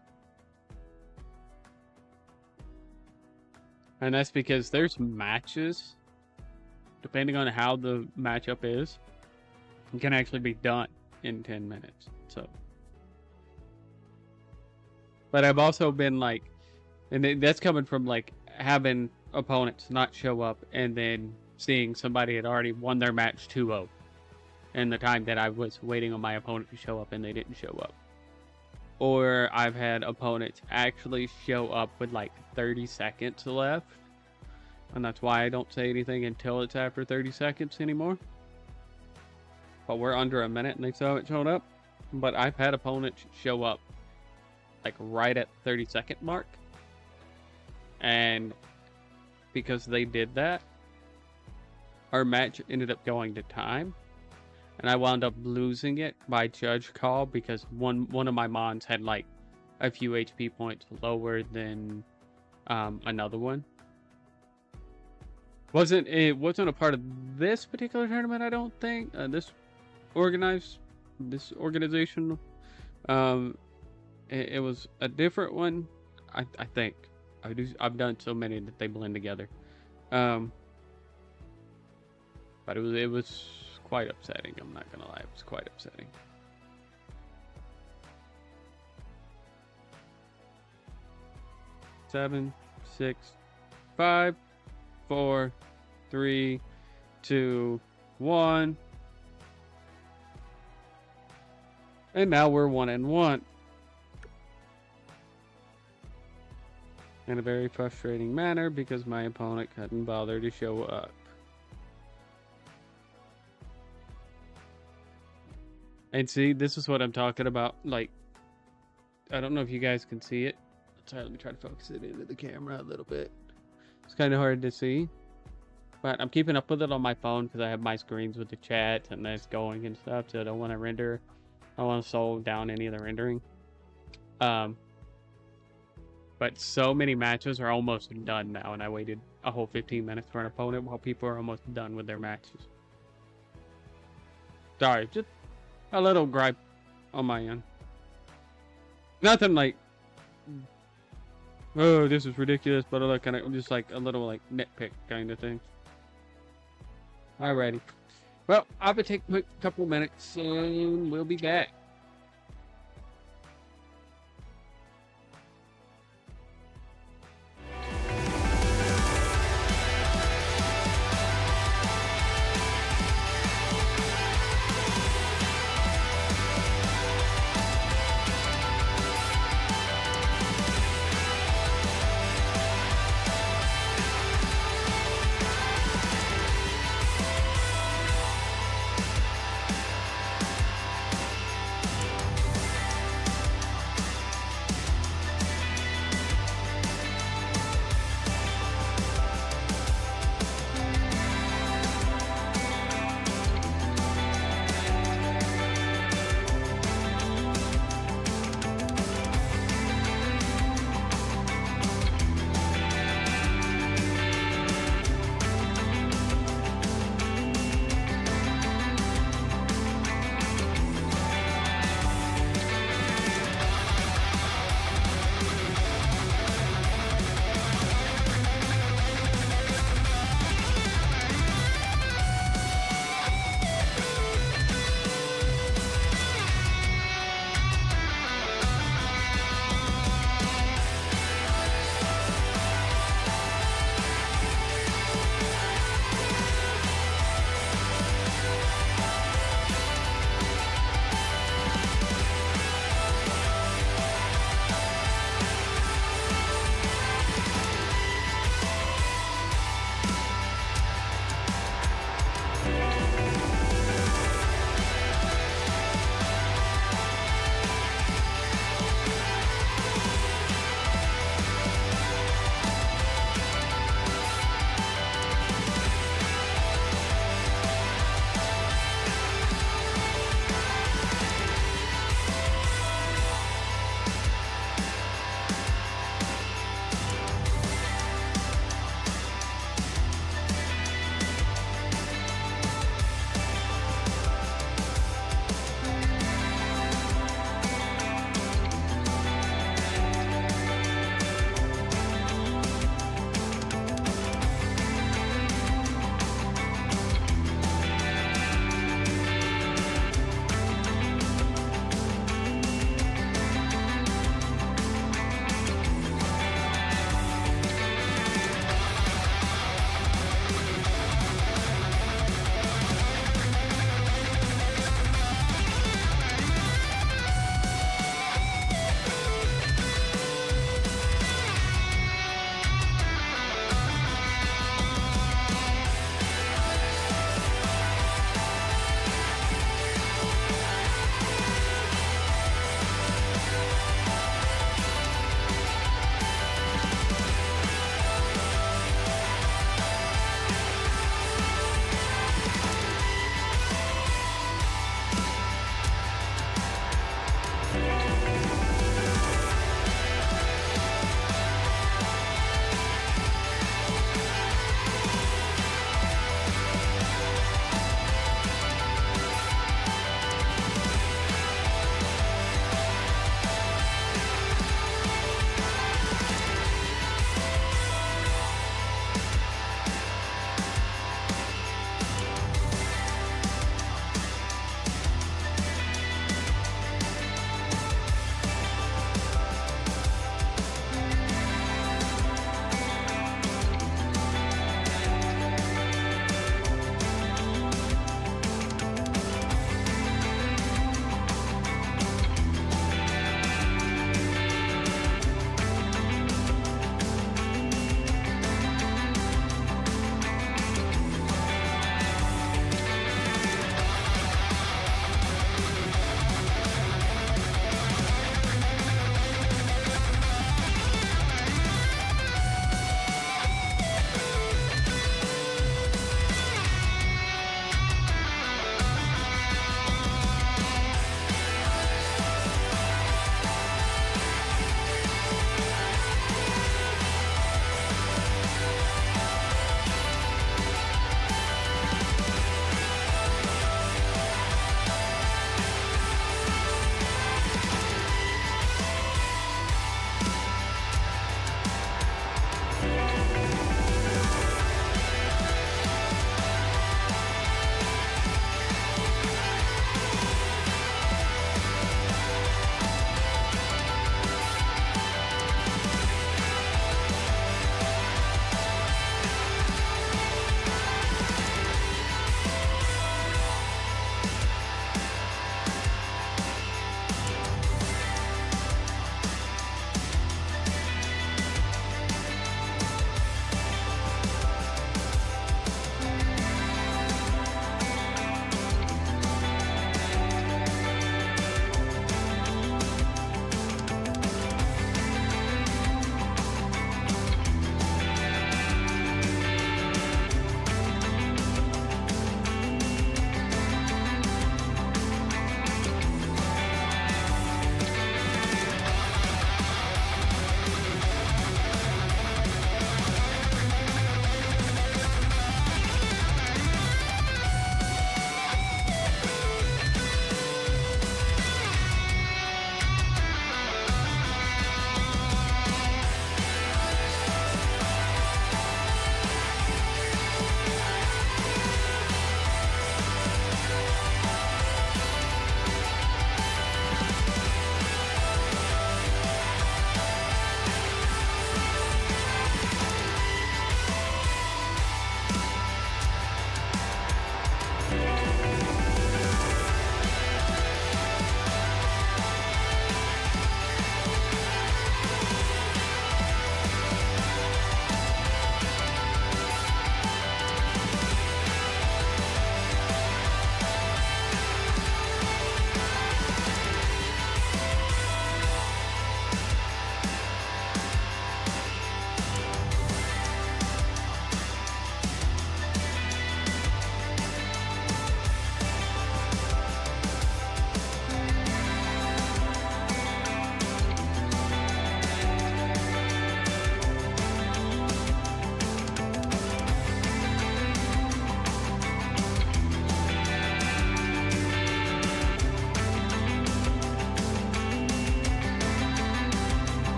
And that's because there's matches, depending on how the matchup is, it can actually be done in 10 minutes. So, but I've also been like, and that's coming from like having opponents not show up and then seeing somebody had already won their match 2-0 in the time that I was waiting on my opponent to show up and they didn't show up. Or I've had opponents actually show up with like 30 seconds left. And that's why I don't say anything until it's after 30 seconds anymore. But we're under a minute and they still haven't shown up. But I've had opponents show up like right at the 30-second mark. And because they did that, our match ended up going to time. And I wound up losing it by judge call because one of my mons had like a few HP points lower than another one. It wasn't a part of this particular tournament, I don't think. This organization. It was a different one, I think. I've done so many that they blend together. But it was quite upsetting. I'm not gonna lie, it was quite upsetting. Seven, 6, 5, 4, 3, 2, 1. And now we're 1-1. In a very frustrating manner because my opponent couldn't bother to show up. And see, this is what I'm talking about. Like, I don't know if you guys can see it. Sorry, let me try to focus it into the camera a little bit. It's kind of hard to see. But I'm keeping up with it on my phone because I have my screens with the chat and that's going and stuff. So I don't want to render. I don't want to slow down any of the rendering. But so many matches are almost done now. And I waited a whole 15 minutes for an opponent while people are almost done with their matches. Sorry, just a little gripe on my end. Nothing like, oh, this is ridiculous, but a kind of just like a little like nitpick kind of thing. Alrighty. Well, I'll be taking a quick couple minutes and we'll be back.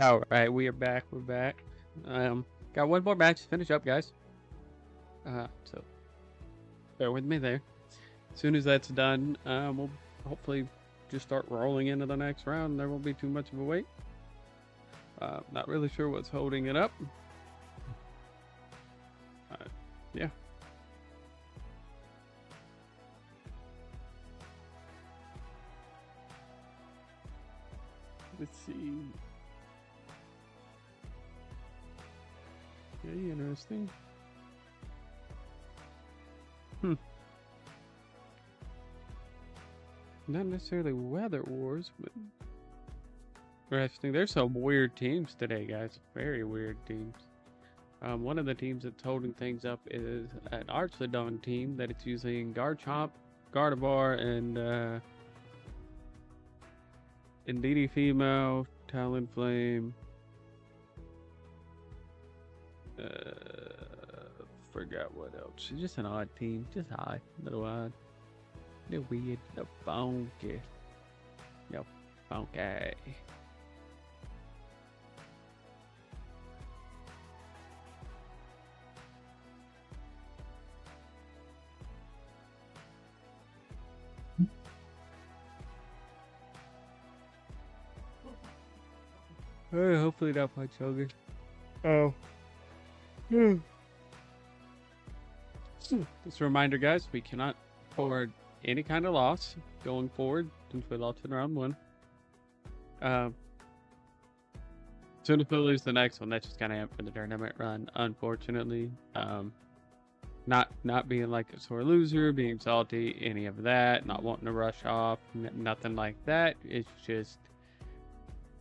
All right, we are back. We're back. Got one more match to finish up, guys. So bear with me there. As soon as that's done, we'll hopefully just start rolling into the next round. There won't be too much of a wait. Not really sure what's holding it up. Yeah. Let's see. Okay, interesting. Not necessarily weather wars, but interesting. There's some weird teams today, guys. Very weird teams. One of the teams that's holding things up is an Archidon team that it's using Garchomp, Gardevoir, and Indeedee Female, Talonflame. Forgot what else. It's just an odd team. Just odd. Little odd. Little weird. Little funky. Yo, funky. Hopefully not much longer. Oh. Just a reminder, guys, we cannot afford any kind of loss going forward since we lost in round one. Soon as we lose the next one, that's just gonna happen for the tournament run, unfortunately. Not being like a sore loser, being salty, any of that, not wanting to rush off, nothing like that. It's just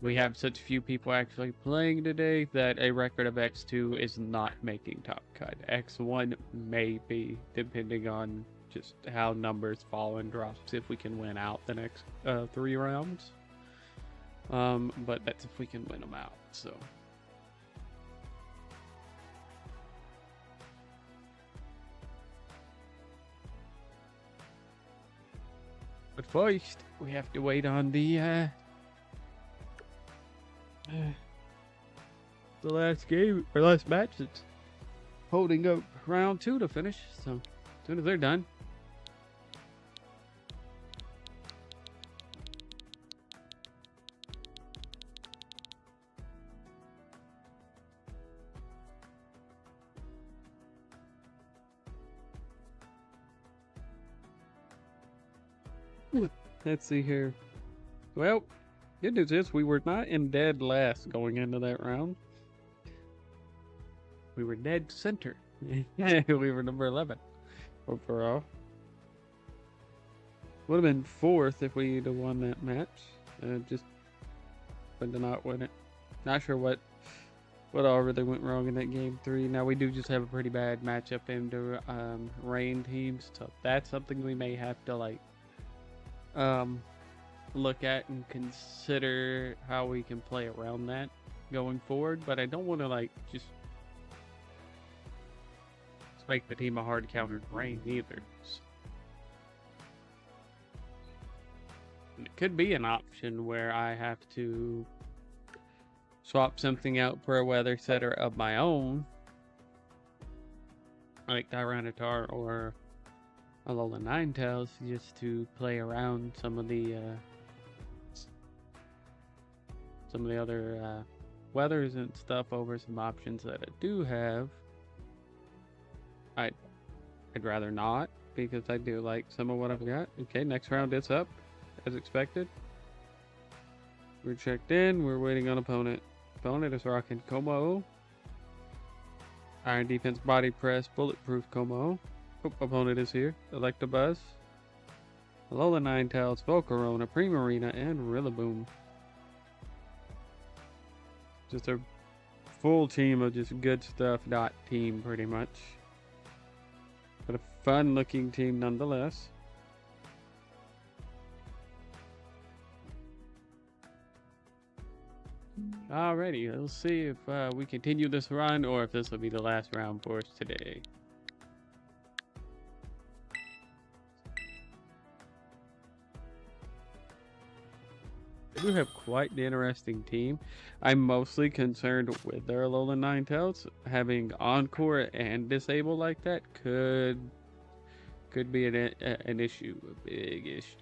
we have such few people actually playing today that a record of X2 is not making top cut. X1 may be, depending on just how numbers fall and drops, if we can win out the next 3 rounds. But that's if we can win them out, so. But first, we have to wait on the last game, or last match that's holding up round 2 to finish. So, as soon as they're done. Let's see here. Well, good news is we were not in dead last going into that round. We were dead center. We were number 11 overall. Would have been 4th if we'd have won that match. Just but did not win it. Not sure what all really went wrong in that game 3. Now we do just have a pretty bad matchup into rain teams, so that's something we may have to like look at and consider how we can play around that going forward. But I don't want to like just make the team a hard counter rain either. So it could be an option where I have to swap something out for a weather setter of my own, like Tyranitar or Alola Ninetales, just to play around some of the other weathers and stuff over some options that I do have. I'd rather not, because I do like some of what I've got. Okay, next round it's up, as expected. We're checked in, we're waiting on opponent. Opponent is rocking Como. Iron Defense Body Press, Bulletproof Como. Opponent is here. Electabuzz, Alola Ninetales, Volcarona, Primarina, and Rillaboom. Just a full team of just good stuff, dot team pretty much. But a fun looking team nonetheless. Alrighty, let's see if we continue this run or if this will be the last round for us today. do have quite an interesting team. I'm mostly concerned with their Alolan Ninetales. Having Encore and Disable like that could be an issue, a big issue.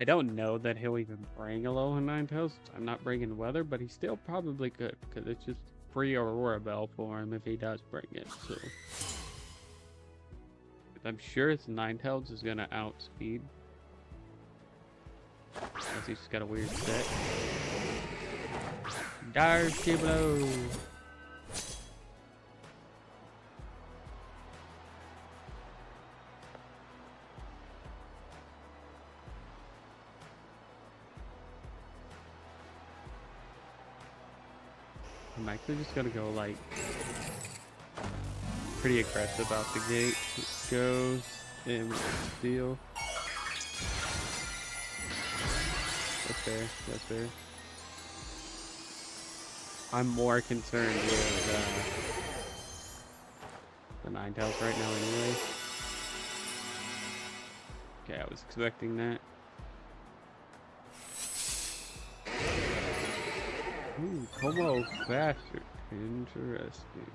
I don't know that he'll even bring Alolan Ninetales. I'm not bringing Weather, but he still probably could, because it's just free Aurora Bell for him if he does bring it. So I'm sure his Ninetales is gonna outspeed, unless he's just got a weird set. Darcy Blow. I'm actually just gonna go like pretty aggressive out the gate. It goes and steal. That's fair. That's fair. I'm more concerned with the Ninetales right now anyway. Okay, I was expecting that. Ooh, Como faster. Interesting.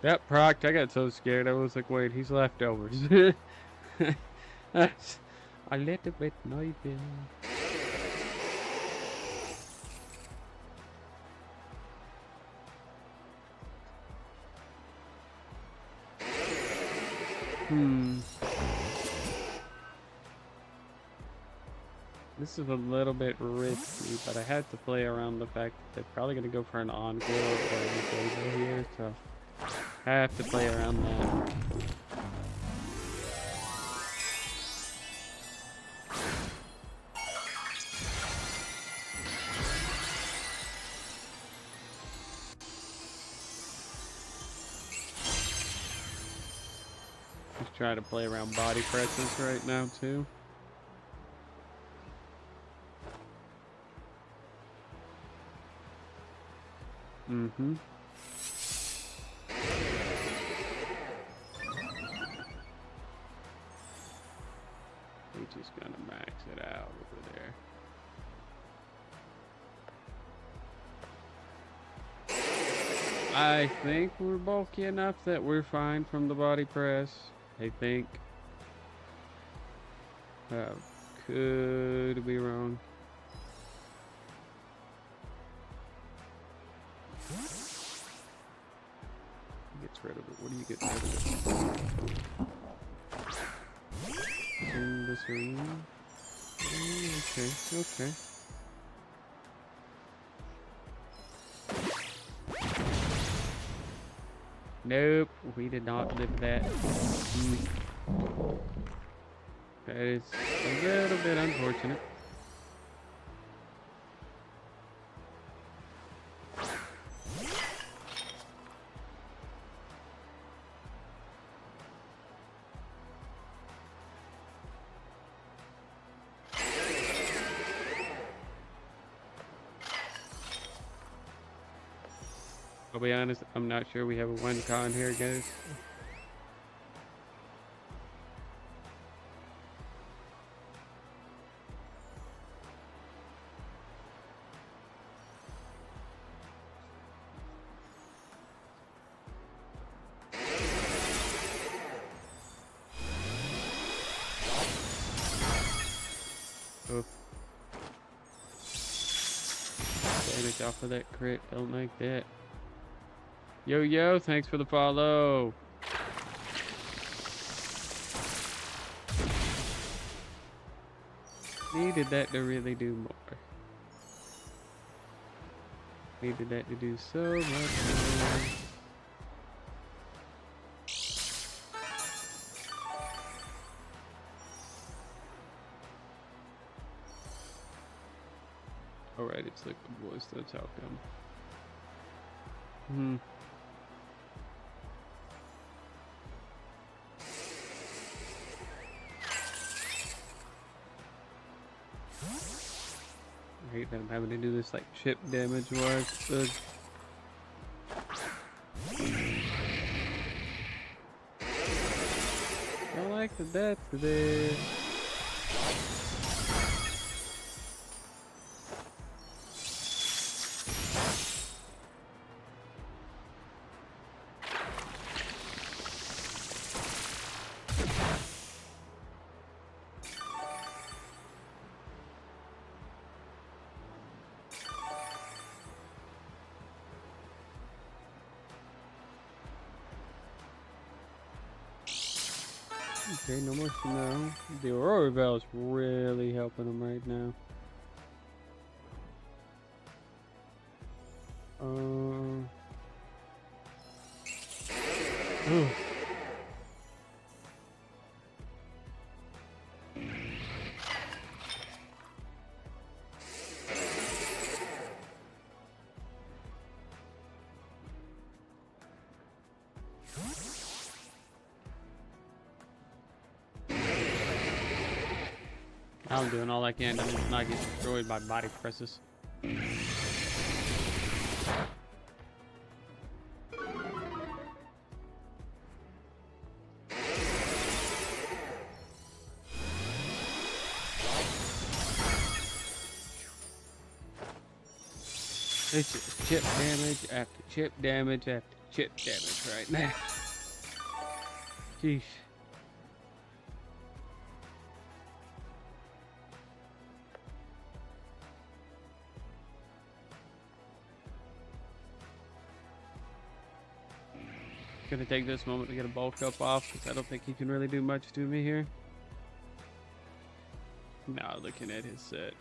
That proc, I got so scared. I was like, wait, he's leftovers. That's a little bit noisy. This is a little bit risky, but I had to play around the fact that they're probably going to go for an encore or a disable here, so I have to play around that. Just try to play around body presses right now too. Mm-hmm. He's just gonna max it out over there. I think we're bulky enough that we're fine from the body press. I think. Could be wrong. Gets rid of it. What do you get rid of it? In this arena? Okay. Nope, we did not live that. That is a little bit unfortunate. I'll be honest, I'm not sure we have a one con here, guys. switch off of that crit. Don't like that. Yo, thanks for the follow. Needed that to really do more. Needed that to do so much more. Alright, it's like the voice, that's how come. I hate that I'm having to do this like chip damage work. I like the death there. Okay, no more snow. The Aurora Veil is really helping him right now. I'm doing all I can to not get destroyed by body presses. It's just chip damage after chip damage after chip damage right now. Jeez. Gonna take this moment to get a bulk up off because I don't think he can really do much to me here. Now looking at his set.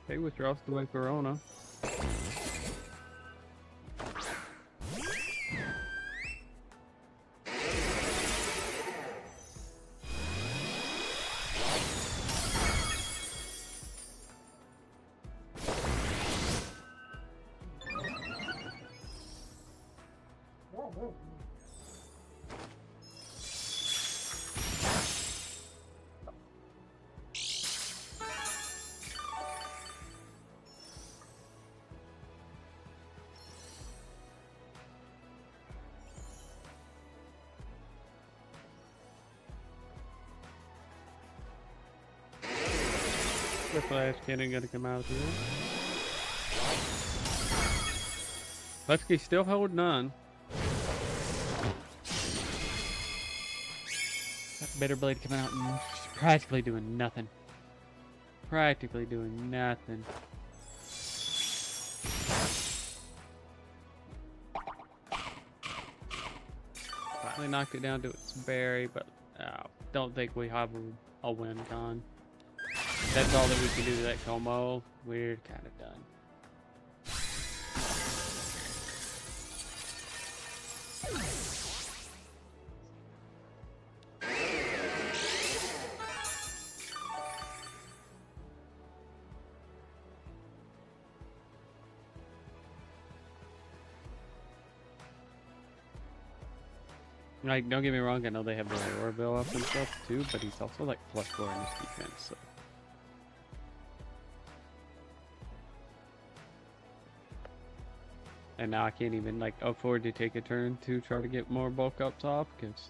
Okay, withdraws the way Corona. The flash cannon gonna come out here. Husky's still holding on. That bitter blade coming out and practically doing nothing. Practically doing nothing. Finally knocked it down to its berry, but don't think we have a win gone. That's all that we can do to that Como. We're kind of done. Like, don't get me wrong, I know they have the Aurora Veil up and stuff too, but he's also like plus 4 in his defense, so. And now I can't even like afford to take a turn to try to get more bulk ups off because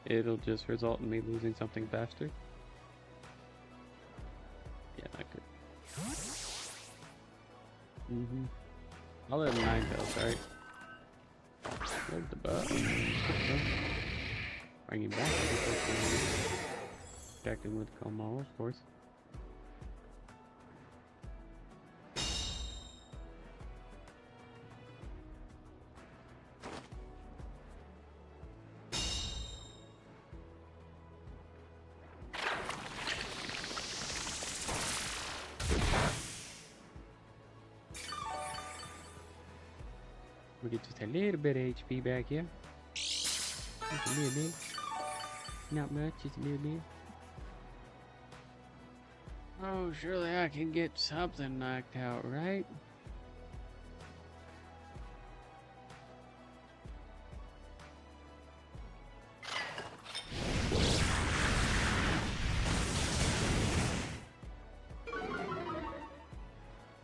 it'll just result in me losing something faster. Yeah, not good. I'll let him 9 kills, alright. Where's the butt? Bring him back. Protect him with Como, of course. We get just a little bit of HP back here. Just a little bit. Not much, just a little bit. Oh, surely I can get something knocked out, right?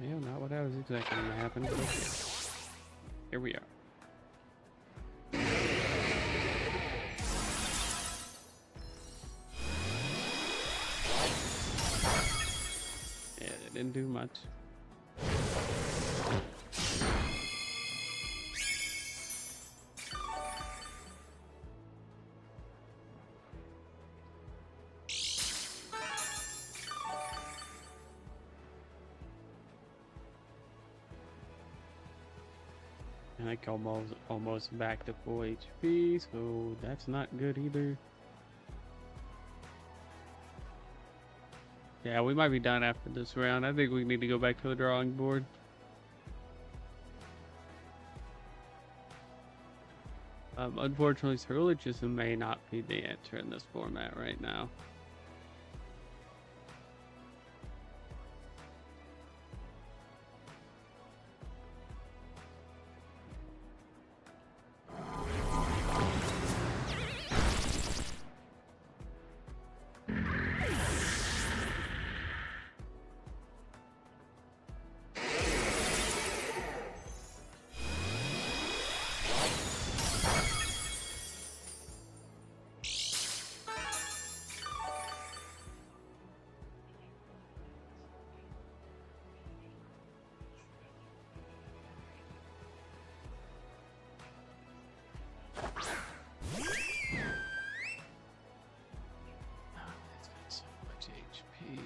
Yeah, not what I was expecting to happen. But okay. Here we are. Yeah, they didn't do much. And I almost back to full HP, so that's not good either. Yeah, we might be done after this round. I think we need to go back to the drawing board. Unfortunately, Cerulegism may not be the answer in this format right now.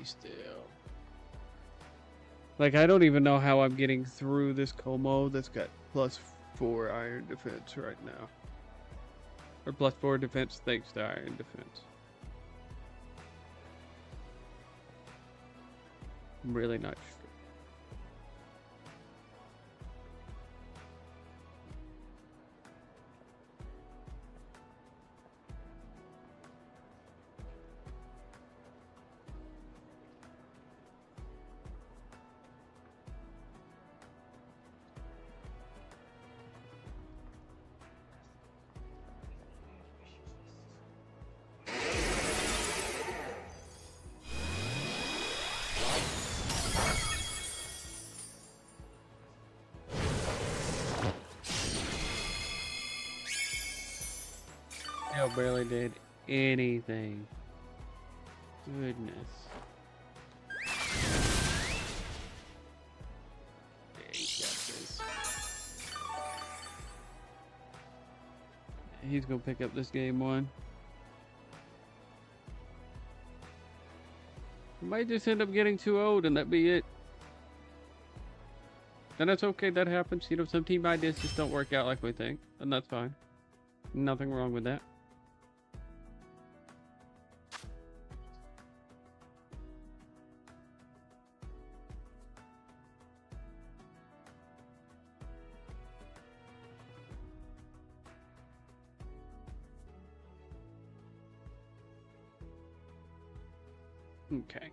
Still, like, I don't even know how I'm getting through this Como that's got +4 iron defense right now, or +4 defense thanks to iron defense. I'm really not sure. Hell barely did anything. Goodness. Yeah, he got this. He's gonna pick up this game one. He might just end up getting too old and that be it. And that's okay, that happens. You know, some team ideas just don't work out like we think, and that's fine. Nothing wrong with that. Okay.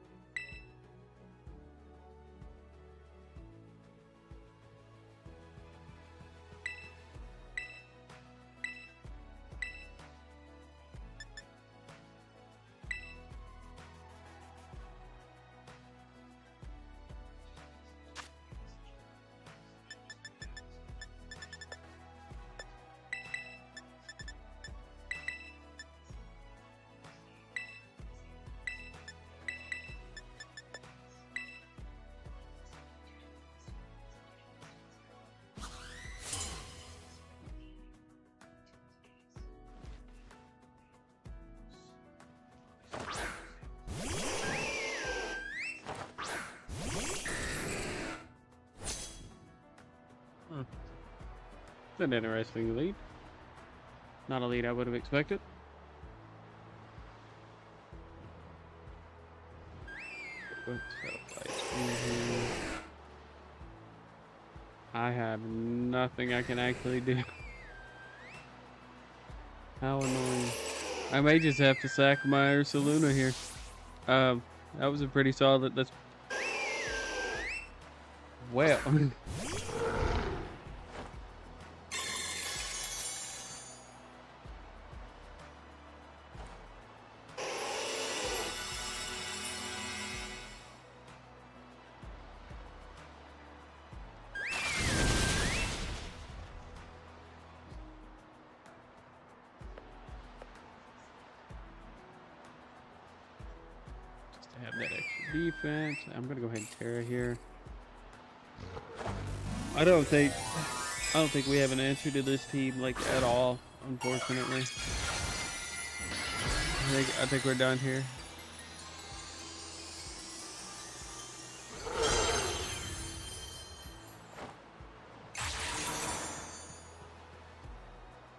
It's an interesting lead. Not a lead I would have expected. What's up, I have nothing I can actually do. How annoying. I may just have to sack my Ursaluna here. That was a pretty solid. That's well. Have that extra defense. I'm gonna go ahead and Terra here. I don't think we have an answer to this team like at all, unfortunately. I think we're done here.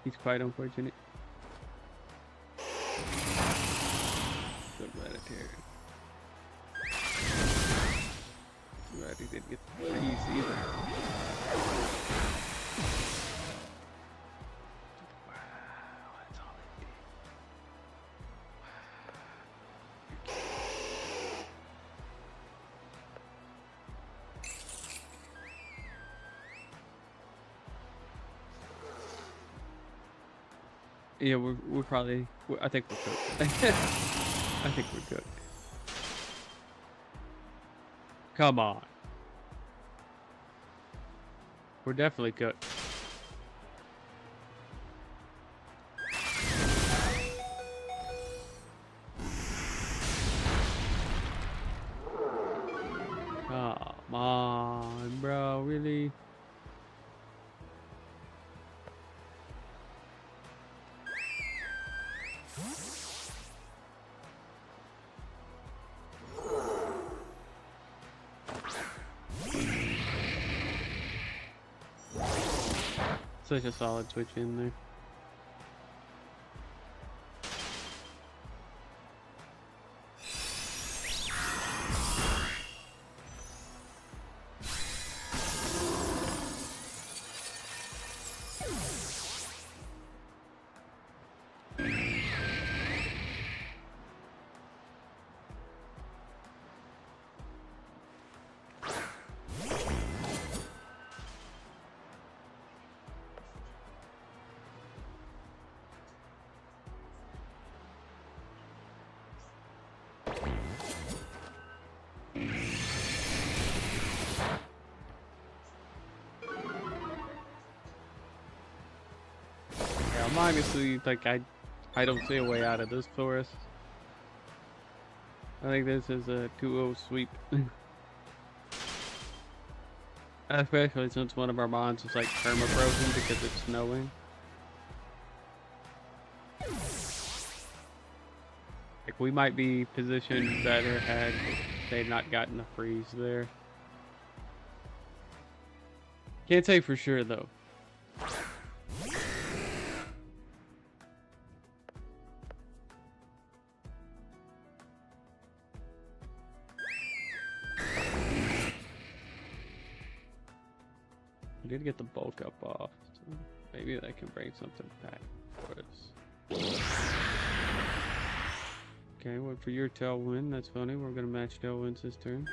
He's quite unfortunate. So glad I Terra. Glad he didn't get the freeze either. Wow, that's all it did. Yeah, we're probably. I think we're cooked. I think we're good. Come on. We're definitely good. Come on, bro. Really? Such a solid switch in there. I'm honestly like I don't see a way out of this for us. I think this is a 2-0 sweep. Especially since one of our bonds is like perma-frozen because it's snowing. Like we might be positioned better had they not gotten a freeze there. Can't say for sure though. I did get the bulk up off, so maybe that can bring something back for us. Okay, wait for your tailwind. That's funny. We're gonna match tailwinds this turn.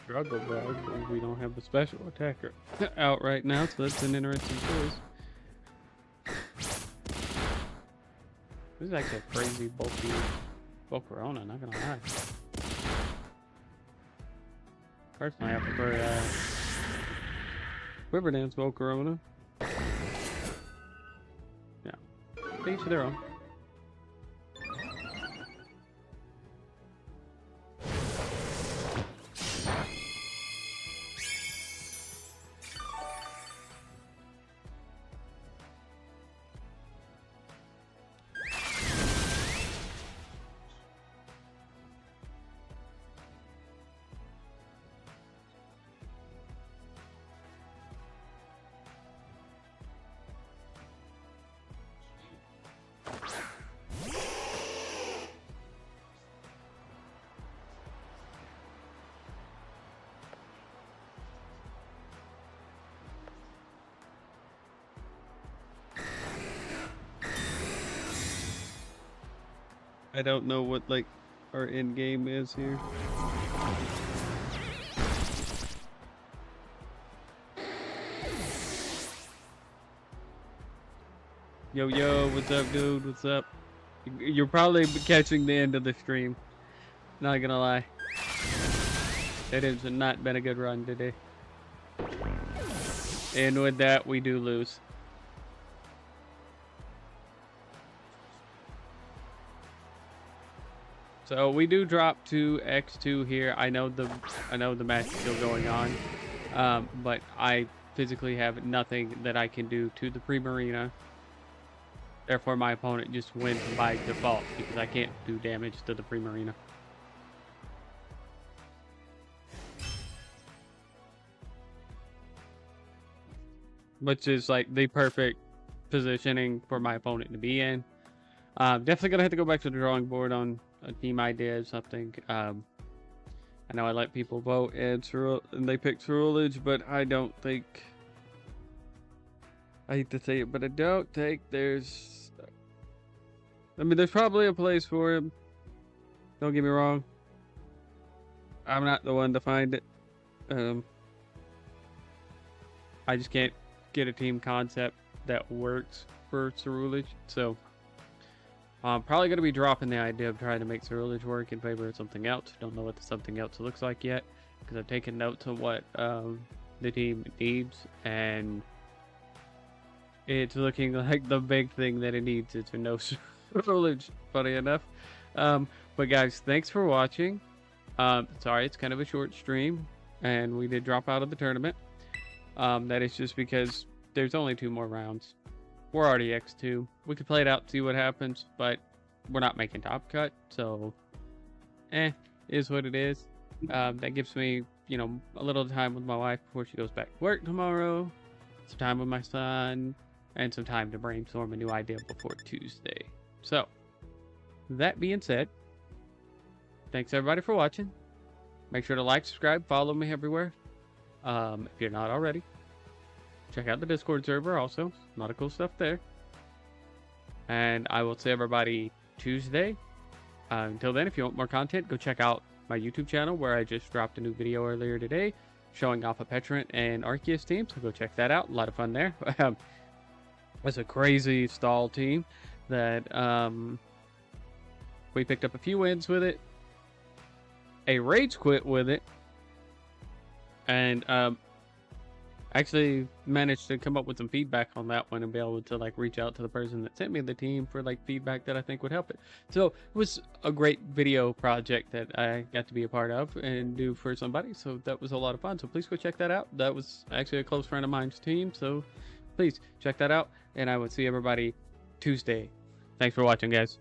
Struggle, bro. We don't have the special attacker out right now, so that's an interesting choice. This is actually a crazy bulky Volcarona, not gonna lie. Personally, I prefer Quiver Dance Volcarona. Yeah, each to their own. I don't know what like our end game is here. Yo, yo, what's up, dude? What's up? You're probably catching the end of the stream. Not gonna lie. It has not been a good run today. And with that, we do lose. So we do drop to X2 here. I know the match is still going on, but I physically have nothing that I can do to the pre-marina. Therefore, my opponent just wins by default because I can't do damage to the pre-marina. Which is like the perfect positioning for my opponent to be in. Definitely gonna have to go back to the drawing board on a team idea or something. I know I let people vote and they picked Cerulege, but I don't think, I hate to say it, but I don't think there's, I mean, there's probably a place for him. Don't get me wrong. I'm not the one to find it. I just can't get a team concept that works for Cerulege, so I'm probably going to be dropping the idea of trying to make Cerulege work in favor of something else. Don't know what the something else looks like yet, because I've taken notes of what the team needs, and it's looking like the big thing that it needs is to know Cerulege, funny enough. But guys, thanks for watching. Sorry, it's kind of a short stream, and we did drop out of the tournament. That is just because there's only 2 more rounds. We're already X2. We could play it out, see what happens, but we're not making top cut, so is what it is. That gives me, you know, a little time with my wife before she goes back to work tomorrow, some time with my son, and some time to brainstorm a new idea before Tuesday. So, that being said, thanks everybody for watching. Make sure to like, subscribe, follow me everywhere. If you're not already, check out the Discord server also. A lot of cool stuff there. And I will see everybody Tuesday. Until then, if you want more content, go check out my YouTube channel where I just dropped a new video earlier today showing off a Petrant and Arceus team. So go check that out. A lot of fun there. It's a crazy stall team that we picked up a few wins with it. A rage quit with it. And actually managed to come up with some feedback on that one and be able to like reach out to the person that sent me the team for like feedback that I think would help it. So it was a great video project that I got to be a part of and do for somebody. So that was a lot of fun. So please go check that out. That was actually a close friend of mine's team. So please check that out. And I will see everybody Tuesday. Thanks for watching, guys.